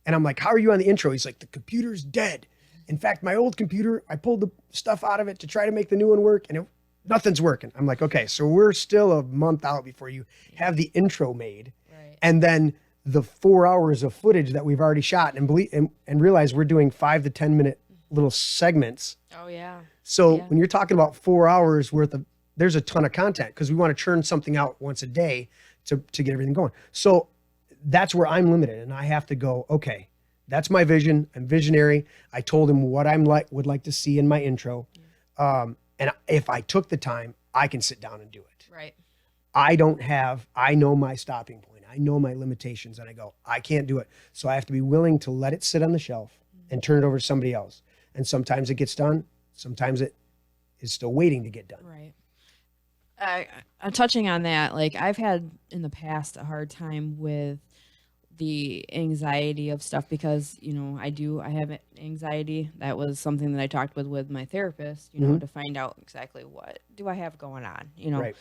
And I'm like, "How are you on the intro?" He's like, "The computer's dead. In fact, my old computer, I pulled the stuff out of it to try to make the new one work and nothing's working." I'm like, "Okay, so we're still a month out before you have the intro made." Right. And then the 4 hours of footage that we've already shot and realize we're doing 5 to 10 minute little segments. Oh yeah. So when you're talking about 4 hours worth of, there's a ton of content because we want to churn something out once a day to get everything going. So that's where I'm limited and I have to go, okay, that's my vision. I'm visionary. I told him what would like to see in my intro. And if I took the time, I can sit down and do it. Right. I know my stopping point. I know my limitations and I go, I can't do it. So I have to be willing to let it sit on the shelf and turn it over to somebody else. And sometimes it gets done. Sometimes it is still waiting to get done. Right. I'm touching on that. Like I've had in the past a hard time with the anxiety of stuff because, I have anxiety. That was something that I talked with my therapist, to find out exactly what do I have going on, Right.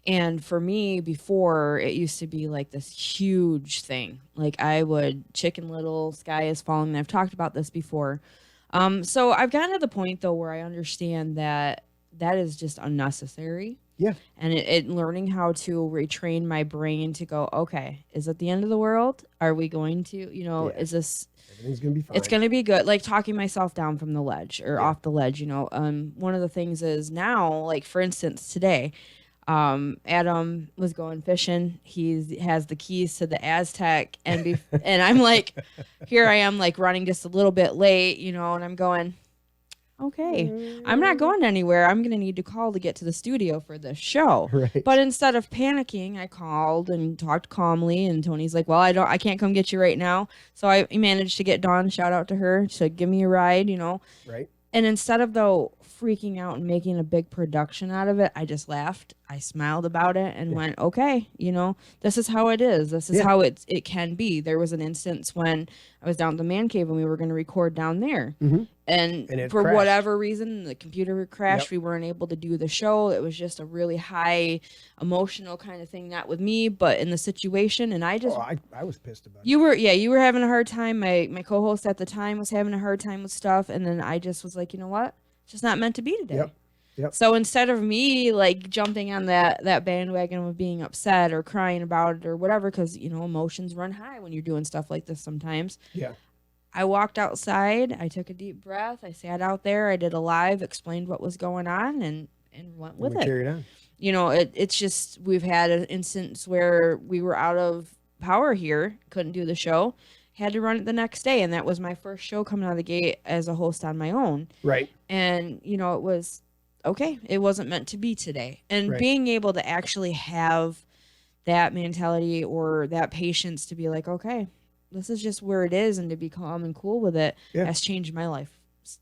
And for me before it used to be like this huge thing. Like I would Chicken Little, Sky is Falling. And I've talked about this before. So I've gotten to the point though, where I understand that is just unnecessary. Yeah. And it learning how to retrain my brain to go, okay, is it the end of the world? Are we going to, is this, everything's going to be fine. It's going to be good. Like talking myself down from the ledge or off the ledge, one of the things is now, like for instance, today, Adam was going fishing. He has the keys to the Aztec and I'm like, here I am like running just a little bit late, and I'm going, okay, I'm not going anywhere. I'm going to need to call to get to the studio for this show. Right. But instead of panicking, I called and talked calmly. And Tony's like, well, I can't come get you right now. So I managed to get Dawn, shout out to her, to give me a ride, Right. And instead of freaking out and making a big production out of it, I just laughed. I smiled about it and went, okay, this is how it is. This is how it can be. There was an instance when I was down at the man cave and we were going to record down there. Mm-hmm. And for crashed. Whatever reason, the computer crashed. Yep. We weren't able to do the show. It was just a really high emotional kind of thing, not with me, but in the situation. And I just, I was pissed about it. you were having a hard time. My co-host at the time was having a hard time with stuff. And then I just was like, you know what? It's just not meant to be today. Yep. So instead of me like jumping on that bandwagon of being upset or crying about it or whatever, because, emotions run high when you're doing stuff like this sometimes. Yeah. I walked outside, I took a deep breath, I sat out there, I did a live, explained what was going on and went with it. Carried on. It's just, we've had an instance where we were out of power here, couldn't do the show, had to run it the next day. And that was my first show coming out of the gate as a host on my own. Right. And, it was, okay, it wasn't meant to be today. And being able to actually have that mentality or that patience to be like, okay, this is just where it is, and to be calm and cool with it has changed my life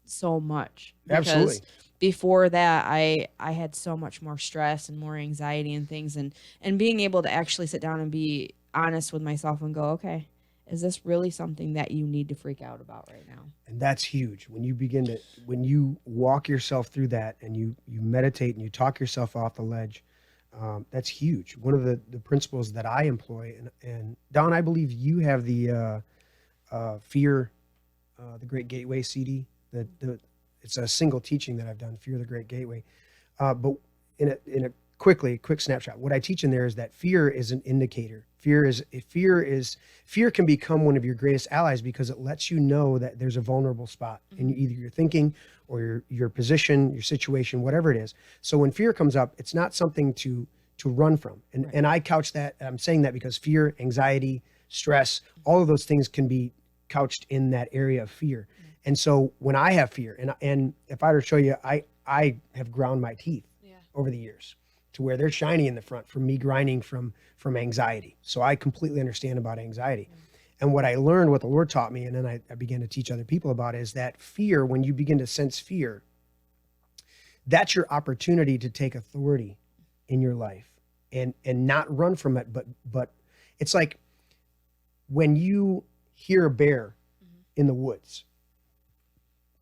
so much. Absolutely. Before that, I had so much more stress and more anxiety and things, and being able to actually sit down and be honest with myself and go, okay, is this really something that you need to freak out about right now? And that's huge. When you walk yourself through that and you meditate and you talk yourself off the ledge, That's huge. One of the principles that I employ, and Don, I believe you have the Fear, the Great Gateway CD. It's a single teaching that I've done, Fear the Great Gateway. But in a quick snapshot, what I teach in there is that fear is an indicator. Fear can become one of your greatest allies because it lets you know that there's a vulnerable spot in either your thinking or your position, your situation, whatever it is. So when fear comes up, it's not something to run from. And I couch that, I'm saying that because fear, anxiety, stress, all of those things can be couched in that area of fear. And so when I have fear, and if I were to show you, I have ground my teeth over the years to where they're shiny in the front from me grinding from anxiety. So I completely understand about anxiety. And what I learned, what the Lord taught me, and then I began to teach other people about, is that fear, when you begin to sense fear, that's your opportunity to take authority in your life and not run from it. But it's like when you hear a bear in the woods,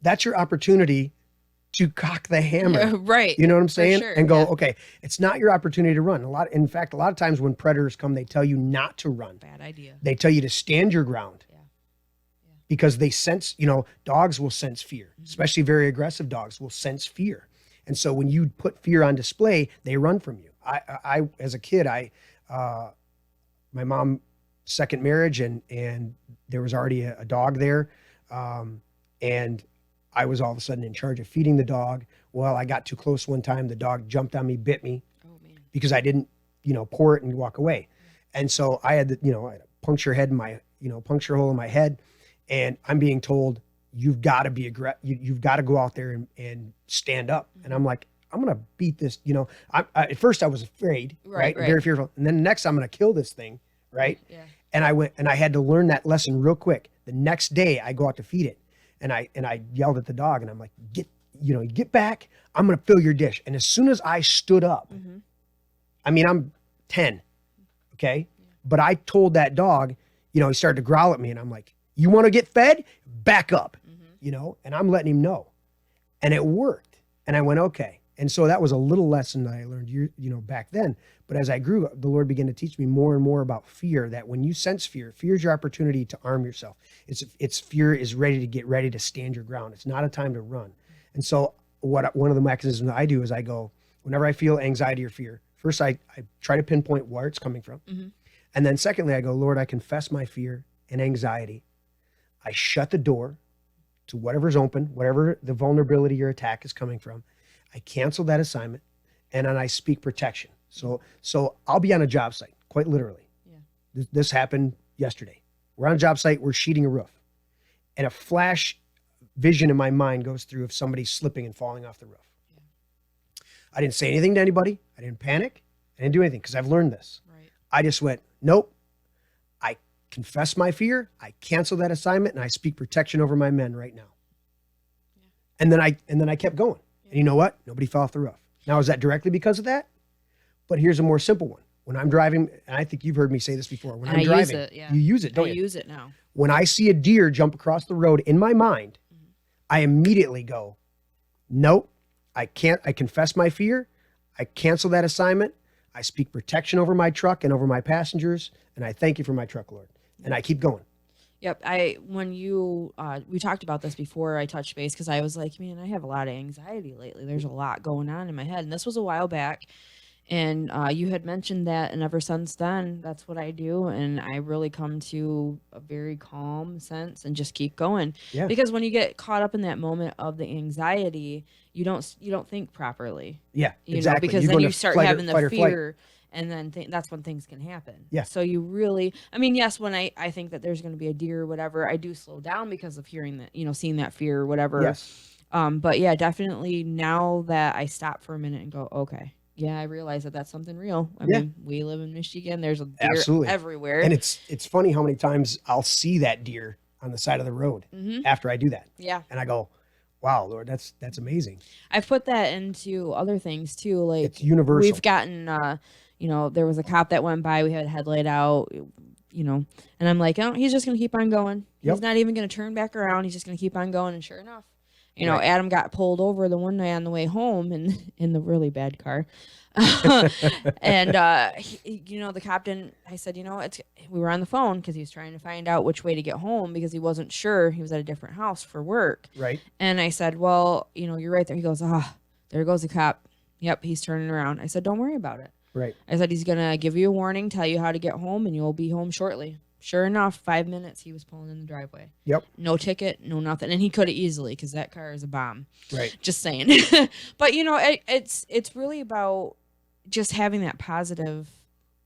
that's your opportunity to cock the hammer. Yeah, right. You know what I'm saying? Sure, and go, okay, it's not your opportunity to run. In fact, a lot of times when predators come, they tell you not to run. Bad idea. They tell you to stand your ground. Yeah. Because they sense, dogs will sense fear, especially very aggressive dogs will sense fear. And so when you put fear on display, they run from you. I as a kid, my mom, second marriage, and there was already a dog there. And I was all of a sudden in charge of feeding the dog. Well, I got too close one time. The dog jumped on me, bit me because I didn't, pour it and walk away. And so I had I had a puncture hole in my head, and I'm being told, you've got to be you've got to go out there and stand up. And I'm like, I'm going to beat this. At first I was afraid, right? Very fearful. And then next I'm going to kill this thing. Right. Yeah. And I went, and I had to learn that lesson real quick. The next day I go out to feed it. And I yelled at the dog, and I'm like, get back. I'm going to fill your dish. And as soon as I stood up, I'm 10. Okay. Yeah. But I told that dog, he started to growl at me, and I'm like, you want to get fed? Back up, and I'm letting him know. And it worked. And I went, okay. And so that was a little lesson that I learned, back then. But as I grew up, the Lord began to teach me more and more about fear, that when you sense fear is your opportunity to arm yourself. It's fear is ready to stand your ground. It's not a time to run. And so one of the mechanisms that I do is I go, whenever I feel anxiety or fear, first I try to pinpoint where it's coming from. And then secondly, I go, Lord, I confess my fear and anxiety. I shut the door to whatever's open, whatever the vulnerability or attack is coming from. I cancel that assignment, and then I speak protection. So I'll be on a job site, quite literally. Yeah. This happened yesterday. We're on a job site, we're sheeting a roof. And a flash vision in my mind goes through of somebody slipping and falling off the roof. Yeah. I didn't say anything to anybody. I didn't panic. I didn't do anything because I've learned this. Right. I just went, nope. I confess my fear. I cancel that assignment, and I speak protection over my men right now. Yeah. And then I kept going. And you know what? Nobody fell off the roof. Now, is that directly because of that? But here's a more simple one. When I'm driving, and I think you've heard me say this before, when I'm driving, you use it, don't you? I use it now. When I see a deer jump across the road in my mind, I immediately go, nope, I confess my fear. I cancel that assignment. I speak protection over my truck and over my passengers. And I thank you for my truck, Lord. And I keep going. Yep. We talked about this before I touched base, because I was like, man, I have a lot of anxiety lately. There's a lot going on in my head. And this was a while back. And you had mentioned that, and ever since then, that's what I do. And I really come to a very calm sense and just keep going. Yeah. Because when you get caught up in that moment of the anxiety, you don't think properly. Yeah, exactly. Because then you start having the fear. And then that's when things can happen. Yeah. So you really, yes, when I think that there's going to be a deer or whatever, I do slow down because of hearing that, seeing that fear or whatever. Yes. But yeah, definitely now that I stop for a minute and go, okay, yeah, I realize that that's something real. I mean, we live in Michigan. There's a deer everywhere. And it's funny how many times I'll see that deer on the side of the road after I do that. Yeah. And I go, wow, Lord, that's amazing. I've put that into other things too. Like, it's universal. We've gotten, there was a cop that went by, we had a headlight out, and I'm like, oh, he's just going to keep on going. Yep. He's not even going to turn back around. He's just going to keep on going. And sure enough, You know, Right. Adam got pulled over the one night on the way home in the really bad car. And you know, the cop didn't. I said, you know, we were on the phone because he was trying to find out which way to get home because he wasn't sure. He was at a different house for work. Right. And I said, well, you know, you're right there. He goes, there goes the cop. Yep, he's turning around. I said, don't worry about it. Right. I said, he's gonna give you a warning, tell you how to get home, and you'll be home shortly. Sure enough, 5 minutes he was pulling in the driveway. Yep. No ticket, no nothing, and he could have easily because that car is a bomb. Right. Just saying. But you know, it's really about just having that positive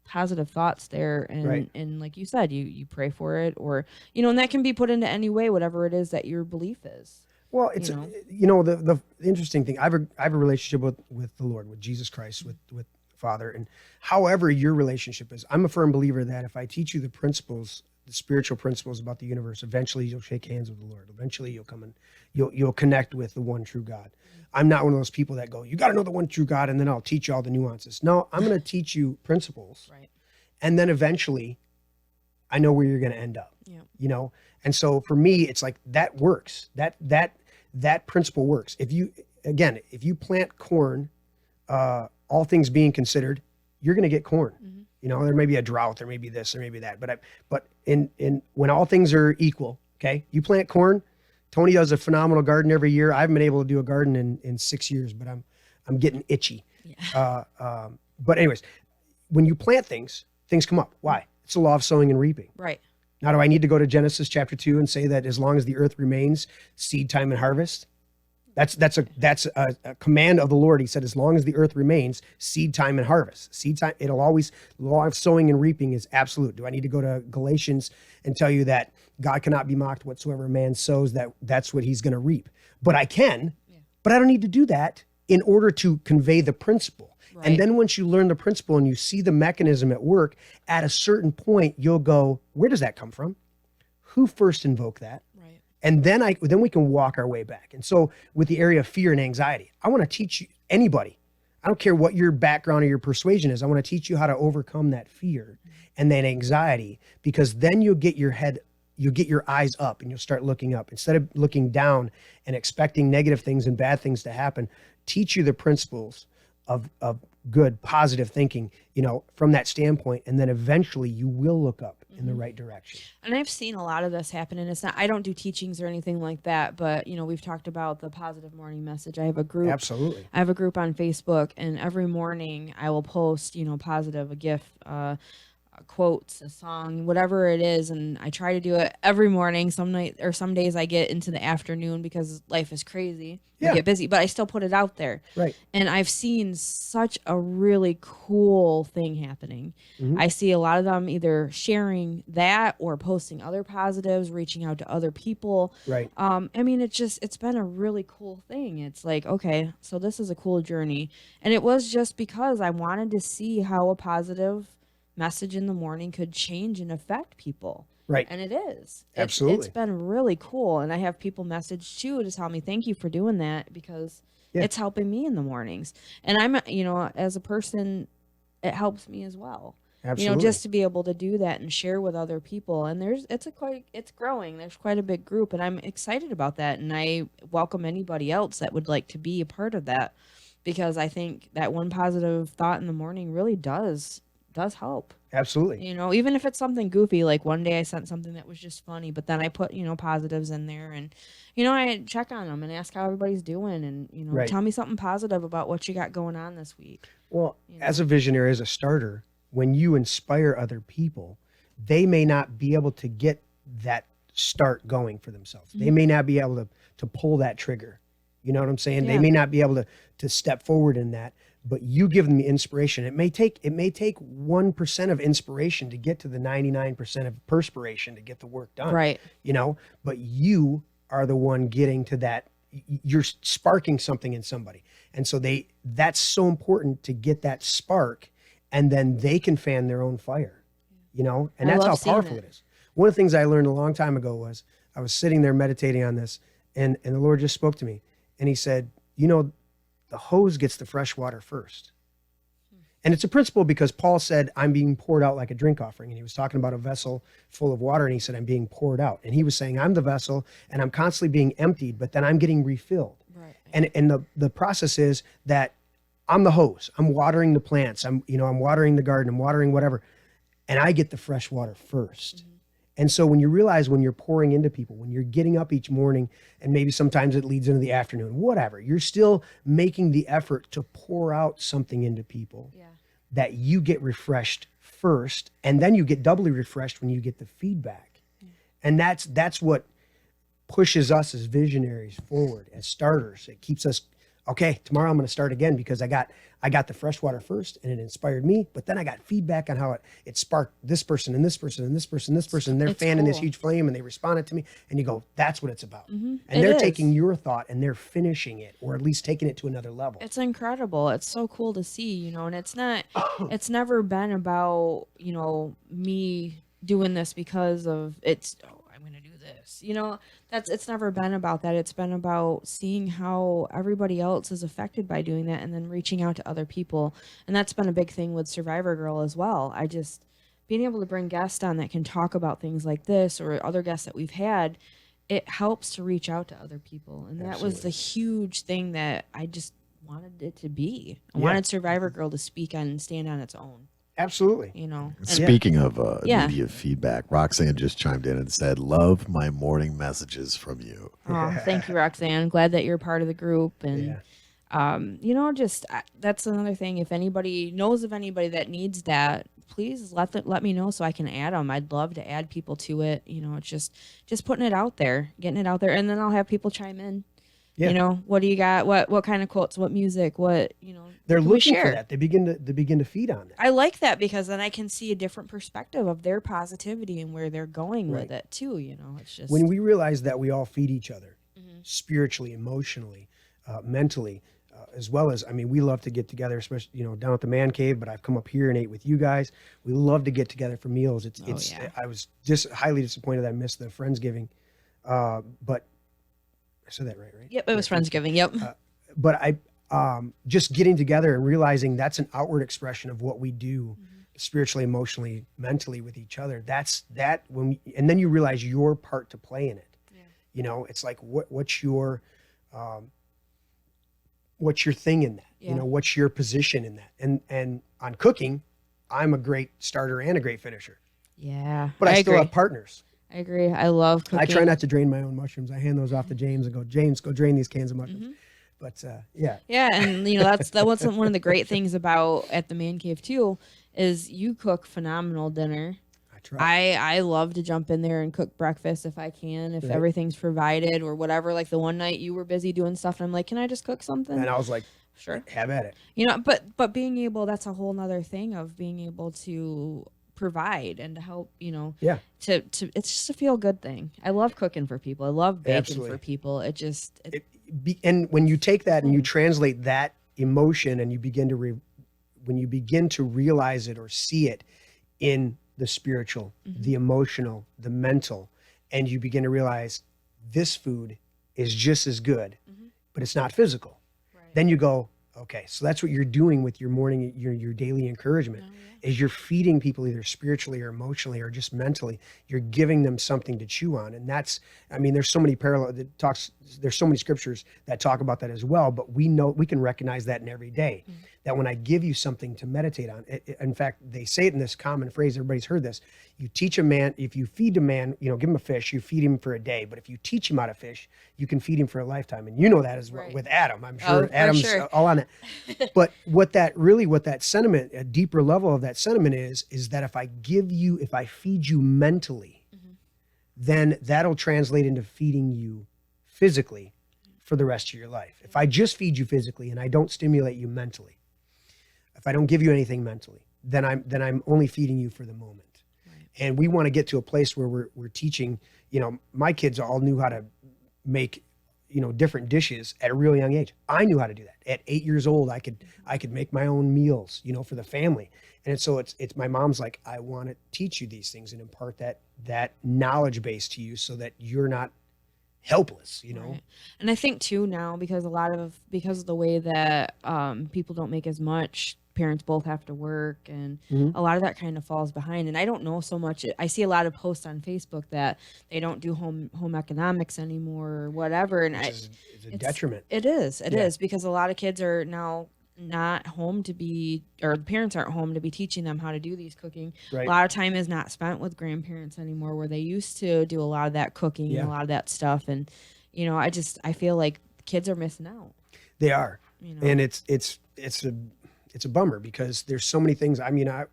thoughts there, and Right. and like you said, you pray for it, or you know, and that can be put into any way, whatever it is that your belief is. Well, it's the interesting thing. I have a relationship with the Lord, with Jesus Christ, with Father, and however your relationship is, I'm a firm believer that if I teach you the principles, the spiritual principles about the universe, eventually you'll shake hands with the Lord. Eventually you'll come and you'll connect with the one true God. I'm not one of those people that go, you got to know the one true God, and then I'll teach you all the nuances. No, I'm going to teach you principles, Right. and then eventually, I know where you're going to end up. Yeah. You know, and so for me, it's like that works. That principle works. If you plant corn, all things being considered, you're going to get corn. Mm-hmm. You know, there may be a drought, there may be this, there may be that, but in when all things are equal, okay, you plant corn. Tony does a phenomenal garden every year. I haven't been able to do a garden in 6 years, but I'm getting itchy. Yeah. But anyways, when you plant things come up. Why? It's the law of sowing and reaping. Right. Now, do I need to go to Genesis chapter 2 and say that as long as the earth remains, seed time and harvest? That's a command of the Lord. He said, as long as the earth remains, seed time and harvest. Seed time, it'll always, the law of sowing and reaping is absolute. Do I need to go to Galatians and tell you that God cannot be mocked? Whatsoever a man sows, that's what he's going to reap? But I can, but I don't need to do that in order to convey the principle. Right. And then once you learn the principle and you see the mechanism at work, at a certain point, you'll go, where does that come from? Who first invoked that? Right. And then we can walk our way back. And so with the area of fear and anxiety, I want to teach you, anybody, I don't care what your background or your persuasion is, I want to teach you how to overcome that fear and that anxiety, because then you'll get your eyes up and you'll start looking up. Instead of looking down and expecting negative things and bad things to happen, teach you the principles of good, positive thinking, you know, from that standpoint. And then eventually you will look up in the right direction. And I've seen a lot of this happen, and it's not, I don't do teachings or anything like that, but you know, we've talked about the positive morning message. I have a group. Absolutely. I have a group on Facebook, and every morning I will post, you know, positive, a gift, quotes, a song, whatever it is, and I try to do it every morning. Some days I get into the afternoon because life is crazy. Yeah. I get busy, but I still put it out there. Right. And I've seen such a really cool thing happening. Mm-hmm. I see a lot of them either sharing that or posting other positives, reaching out to other people. Right. I mean, it's been a really cool thing. It's like, okay, so this is a cool journey. And it was just because I wanted to see how a positive message in the morning could change and affect people. Right. And it is. Absolutely. It's been really cool. And I have people message too to tell me, thank you for doing that, because it's helping me in the mornings. And I'm, you know, as a person, it helps me as well. Absolutely. You know, just to be able to do that and share with other people. And it's growing. There's quite a big group, and I'm excited about that. And I welcome anybody else that would like to be a part of that, because I think that one positive thought in the morning really does help. Absolutely. You know, even if it's something goofy, like one day I sent something that was just funny, but then I put, you know, positives in there, and, you know, I check on them and ask how everybody's doing, and, you know, Right. tell me something positive about what you got going on this week. Well, as a visionary, as a starter, when you inspire other people, they may not be able to get that start going for themselves. They may not be able to pull that trigger. You know what I'm saying? Yeah. They may not be able to step forward in that, but you give them the inspiration. It may take 1% of inspiration to get to the 99% of perspiration to get the work done. Right. You know, but you are the one getting to that. You're sparking something in somebody. And so that's so important to get that spark, and then they can fan their own fire, you know, and I that's love how seeing powerful it. it is. One of the things I learned a long time ago was I was sitting there meditating on this, and the Lord just spoke to me, and he said, you know, the hose gets the fresh water first. And it's a principle because Paul said, I'm being poured out like a drink offering. And he was talking about a vessel full of water. And he said, I'm being poured out. And he was saying, I'm the vessel and I'm constantly being emptied, but then I'm getting refilled. Right. And the process is that I'm the hose. I'm watering the plants. I'm watering the garden. I'm watering whatever. And I get the fresh water first. Mm-hmm. And so when you realize when you're pouring into people, when you're getting up each morning, and maybe sometimes it leads into the afternoon, whatever, you're still making the effort to pour out something into people that you get refreshed first, and then you get doubly refreshed when you get the feedback. And that's what pushes us as visionaries forward, as starters. It keeps us, okay, tomorrow I'm going to start again because I got the fresh water first and it inspired me, but then I got feedback on how it sparked this person and this person and this person and this person, and they're fanning this huge flame and they responded to me, and you go, that's what it's about. Mm-hmm. And they're taking your thought and they're finishing it, or at least taking it to another level. It's incredible. It's so cool to see, and it's never been about, me doing this because of I'm going to do this, it's never been about that. It's been about seeing how everybody else is affected by doing that and then reaching out to other people. And that's been a big thing with Survivor Girl as well. Being able to bring guests on that can talk about things like this, or other guests that we've had, it helps to reach out to other people. And that was the huge thing that I just wanted it to be. I wanted Survivor Girl to speak on and stand on its own. Absolutely. Speaking of immediate feedback, Roxanne just chimed in and said, love my morning messages from you. Oh, thank you, Roxanne. Glad that you're part of the group. And, that's another thing. If anybody knows of anybody that needs that, please let me know so I can add them. I'd love to add people to it. It's just putting it out there, getting it out there. And then I'll have people chime in. Yeah. What do you got? What kind of quotes? What music? They're looking for that. They begin to feed on that. I like that because then I can see a different perspective of their positivity and where they're going with it too. It's just when we realize that we all feed each other, spiritually, emotionally, mentally, as well as, we love to get together, especially, down at the man cave, but I've come up here and ate with you guys. We love to get together for meals. I was just highly disappointed that I missed the Friendsgiving, but I said that right? Yep, it was Friendsgiving. Yep. But I just getting together and realizing that's an outward expression of what we do spiritually, emotionally, mentally with each other. And then you realize your part to play in it. Yeah. It's like what's your thing in that? Yeah. What's your position in that? And on cooking, I'm a great starter and a great finisher. Yeah. But I still have partners. I agree. I love cooking. I try not to drain my own mushrooms. I hand those off to James and go, James, go drain these cans of mushrooms. But yeah. Yeah, and that's one of the great things about at the Man Cave too, is you cook phenomenal dinner. I try. I love to jump in there and cook breakfast if I can, if everything's provided or whatever. Like the one night you were busy doing stuff, and I'm like, can I just cook something? And I was like, sure, have at it. But being able, that's a whole nother thing of being able to provide and to help, to it's just a feel good thing. I love cooking for people. I love baking for people. And when you take that and you translate that emotion and you begin to when you begin to realize it or see it in the spiritual, the emotional, the mental, and you begin to realize this food is just as good, but it's not physical. Right. Then you go, okay, so that's what you're doing with your morning, your daily encouragement. Is you're feeding people either spiritually or emotionally or just mentally. You're giving them something to chew on. And that's, there's so many there's so many scriptures that talk about that as well, but we know, we can recognize that in every day, that when I give you something to meditate on, in fact, they say it in this common phrase, everybody's heard this, you teach a man, if you feed a man, give him a fish, you feed him for a day, but if you teach him how to fish, you can feed him for a lifetime. And that as well with Adam. I'm sure Adam's all on it. But what that sentiment, a deeper level of that sentiment is that if I feed you mentally, then that'll translate into feeding you physically for the rest of your life. If I just feed you physically and I don't stimulate you mentally, if I don't give you anything mentally, then I'm only feeding you for the moment. Right. And we want to get to a place where we're teaching, my kids all knew how to make, different dishes at a really young age. I knew how to do that. At 8 years old, I could make my own meals, for the family. And so it's my mom's like, I want to teach you these things and impart that knowledge base to you so that you're not helpless, Right. And I think too now, because of the way that people don't make as much parents both have to work, and Mm-hmm. a lot of that kind of falls behind. And I don't know so much. I see a lot of posts on Facebook that they don't do home economics anymore or whatever, and It's a detriment. It is. It Yeah. is, because a lot of kids are now not home to be, or the parents aren't home to be teaching them how to do these cooking. Right. A lot of time is not spent with grandparents anymore, where they used to do a lot of that cooking Yeah. and a lot of that stuff. And, I feel like kids are missing out. They are. You know? And it's a bummer, because there's so many things. I mean, I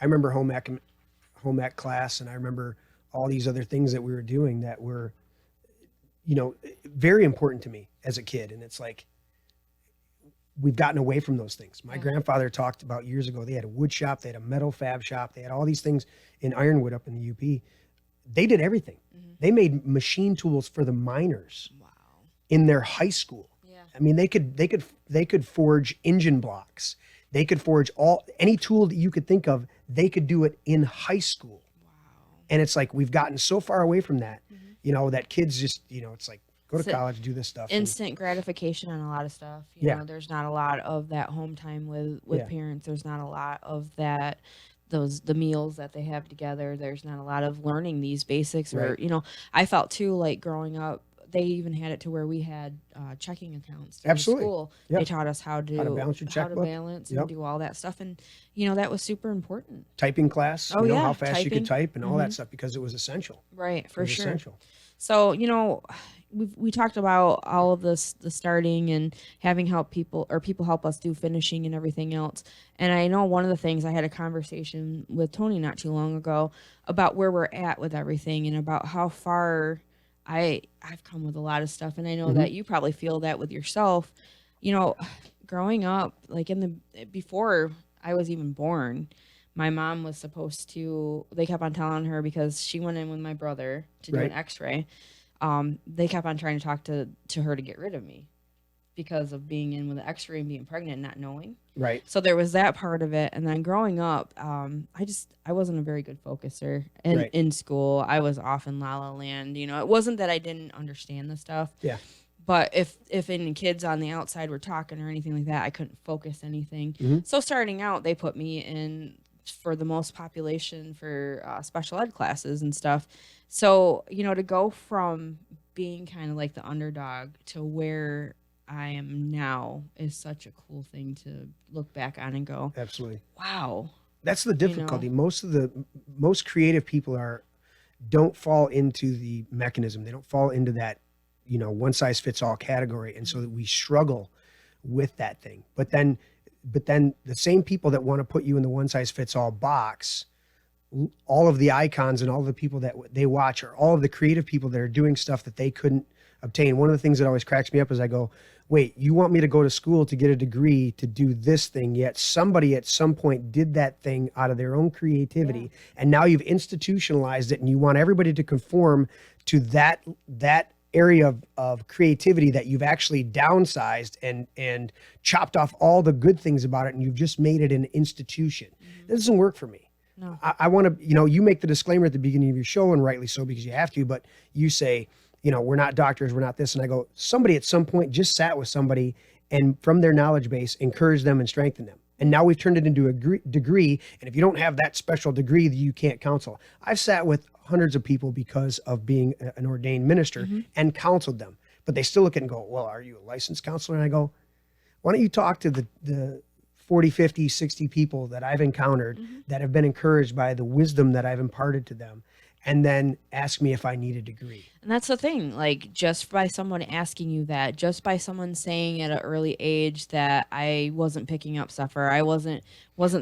remember home ec class, and I remember all these other things that we were doing that were, very important to me as a kid. And it's like, we've gotten away from those things. My grandfather talked about years ago, they had a wood shop, they had a metal fab shop, they had all these things in Ironwood up in the UP. They did everything. They made machine tools for the miners in their high school. Yeah. I mean, they could forge engine blocks. They could forge any tool that you could think of. They could do it in high school. And it's like, we've gotten so far away from that, that kids just, it's like, go to college, do this stuff. Instant gratification on a lot of stuff. You know, there's not a lot of that home time with parents. There's not a lot of that, the meals that they have together. There's not a lot of learning these basics. Or, I felt too, like growing up, they even had it to where we had checking accounts in school. Yep. They taught us how to balance your checkbook. And do all that stuff. And, that was super important. Typing class, Oh, yeah, how fast you could typing. type and all that stuff, because it was essential. Right, for sure. Essential. So, we talked about all of this, the starting and having people help us do finishing and everything else. And I know one of the things, I had a conversation with Tony not too long ago about where we're at with everything, and about how far I've come with a lot of stuff. And I know that you probably feel that with yourself. Growing up, like before I was even born, my mom was supposed to, they kept on telling her, because she went in with my brother to do an x-ray. They kept on trying to talk to her to get rid of me because of being in with the x-ray and being pregnant and not knowing. Right. So there was that part of it. And then growing up, I wasn't a very good focuser in school. I was off in La La Land. It wasn't that I didn't understand the stuff. Yeah. But if any kids on the outside were talking or anything like that, I couldn't focus anything. Mm-hmm. So starting out, they put me in for the most population for special ed classes and stuff. So, to go from being kind of like the underdog to where I am now is such a cool thing to look back on and go, Absolutely. wow. That's the difficulty. Most creative people don't fall into the mechanism. They don't fall into that, one size fits all category. And so that we struggle with that thing. But then the same people that want to put you in the one size fits all box, all of the icons and all the people that they watch are all of the creative people that are doing stuff that they couldn't obtain. One of the things that always cracks me up is I go, wait, you want me to go to school to get a degree to do this thing, yet somebody at some point did that thing out of their own creativity, and now you've institutionalized it, and you want everybody to conform to that area of creativity that you've actually downsized and chopped off all the good things about it, and you've just made it an institution. That doesn't work for me. No. I want to, you make the disclaimer at the beginning of your show, and rightly so, because you have to, but you say, we're not doctors, we're not this. And I go, somebody at some point just sat with somebody and from their knowledge base, encouraged them and strengthened them. And now we've turned it into a degree. And if you don't have that special degree, you can't counsel. I've sat with hundreds of people because of being an ordained minister and counseled them. But they still look at it and go, well, are you a licensed counselor? And I go, why don't you talk to the 40, 50, 60 people that I've encountered that have been encouraged by the wisdom that I've imparted to them, and then ask me if I need a degree. And that's the thing, like, just by someone asking you that, just by someone saying at an early age that I wasn't picking up stuff, or I wasn't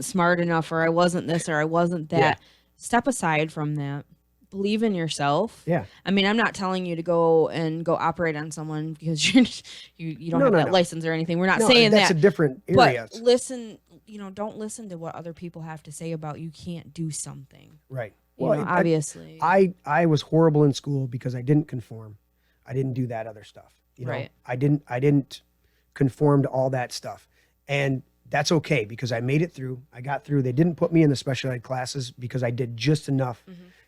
smart enough, or I wasn't this, or I wasn't that, step aside from that. Believe in yourself. Yeah. I mean, I'm not telling you to go operate on someone because you don't have that license or anything. We're not saying that's that. a different area. But listen, don't listen to what other people have to say about you can't do something. Right. Well, obviously. I was horrible in school because I didn't conform. I didn't do that other stuff. Right. I didn't conform to all that stuff. And that's okay, because I made it through. I got through. They didn't put me in the special ed classes because I did just enough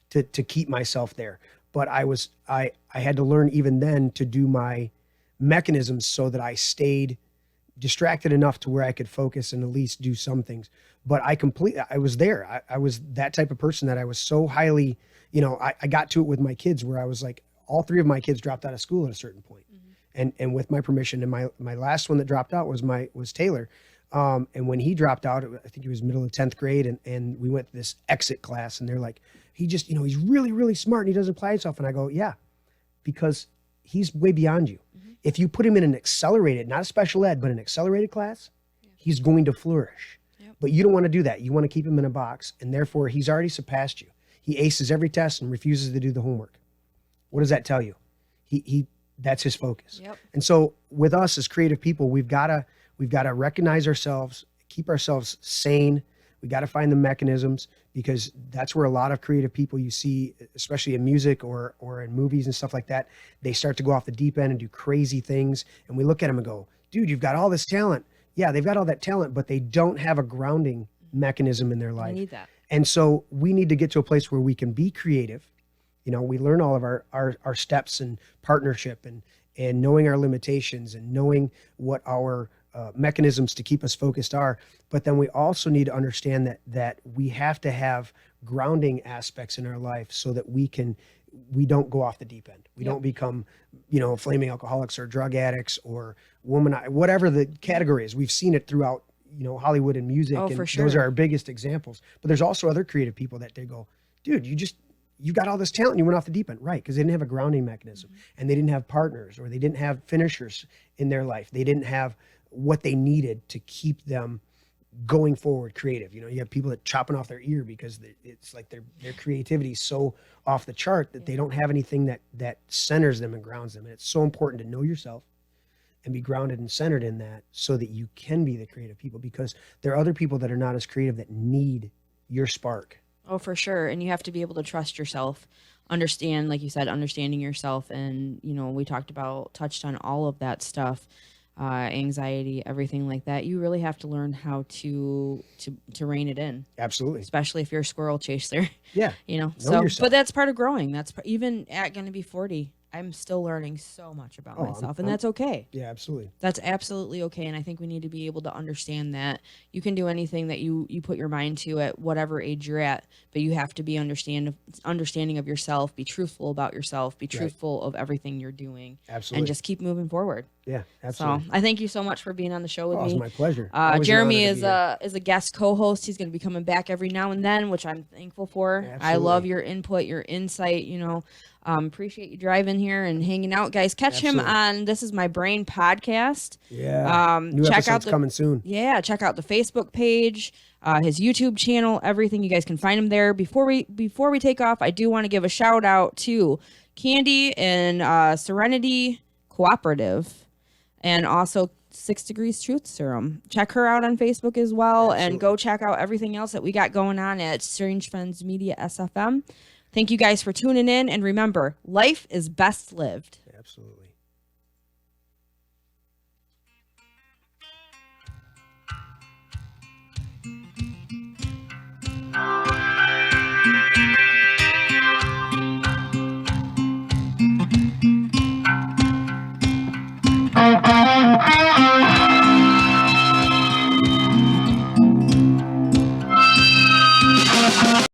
to keep myself there. But I had to learn even then to do my mechanisms so that I stayed distracted enough to where I could focus and at least do some things. But I was there. I was that type of person that I was so highly, I got to it with my kids where I was like, all 3 of my kids dropped out of school at a certain point. And with my permission, and my last one that dropped out was Taylor. And when he dropped out, I think he was middle of 10th grade, and we went to this exit class, and they're like, he just, he's really, really smart and he doesn't apply himself. And I go, yeah, because he's way beyond you. If you put him in an accelerated, not a special ed, but an accelerated class, he's going to flourish. But you don't want to do that. You want to keep him in a box, and therefore he's already surpassed you. He aces every test and refuses to do the homework. What does that tell you? That's his focus. And so with us as creative people, we've got to recognize ourselves, keep ourselves sane. We got to find the mechanisms, because that's where a lot of creative people you see, especially in music or in movies and stuff like that, they start to go off the deep end and do crazy things. And we look at them and go, dude, you've got all this talent. Yeah, they've got all that talent, but they don't have a grounding mechanism in their life. I need that. And so we need to get to a place where we can be creative. We learn all of our steps and partnership and knowing our limitations and knowing what our mechanisms to keep us focused are. But then we also need to understand that we have to have grounding aspects in our life so that we don't go off the deep end. We don't become, flaming alcoholics or drug addicts or whatever the category is. We've seen it throughout, Hollywood and music. Oh, and for sure. Those are our biggest examples. But there's also other creative people that they go, dude, you got all this talent and you went off the deep end. Right. Because they didn't have a grounding mechanism, and they didn't have partners, or they didn't have finishers in their life. They didn't have what they needed to keep them going forward creative. You have people that chopping off their ear because it's like their creativity is so off the chart that they don't have anything that centers them and grounds them. And it's so important to know yourself and be grounded and centered in that so that you can be the creative people, because there are other people that are not as creative that need your spark. Oh, for sure. And you have to be able to trust yourself, understand, like you said, understanding yourself. And, we touched on all of that stuff, anxiety, everything like that. You really have to learn how to rein it in. Absolutely. Especially if you're a squirrel chaser. Yeah. Know yourself. But that's part of growing. That's even at going to be 40. I'm still learning so much about myself, and that's okay. Yeah, absolutely. That's absolutely okay. And I think we need to be able to understand that you can do anything that you put your mind to at whatever age you're at, but you have to be understanding of yourself, be truthful about yourself, be truthful of everything you're doing. Absolutely. And just keep moving forward. Yeah, absolutely. So I thank you so much for being on the show with me. It's my pleasure. Jeremy is a guest co-host. He's going to be coming back every now and then, which I'm thankful for. Absolutely. I love your input, your insight, appreciate you driving here and hanging out, guys. Catch him on This Is My Brain podcast. Yeah. New check episodes out coming soon. Yeah, check out the Facebook page, his YouTube channel, everything. You guys can find him there. Before we take off, I do want to give a shout out to Candy and Serenity Cooperative, and also 6 Degrees Truth Serum. Check her out on Facebook as well. Absolutely. And go check out everything else that we got going on at Strange Friends Media SFM. Thank you guys for tuning in, and remember, life is best lived. Absolutely.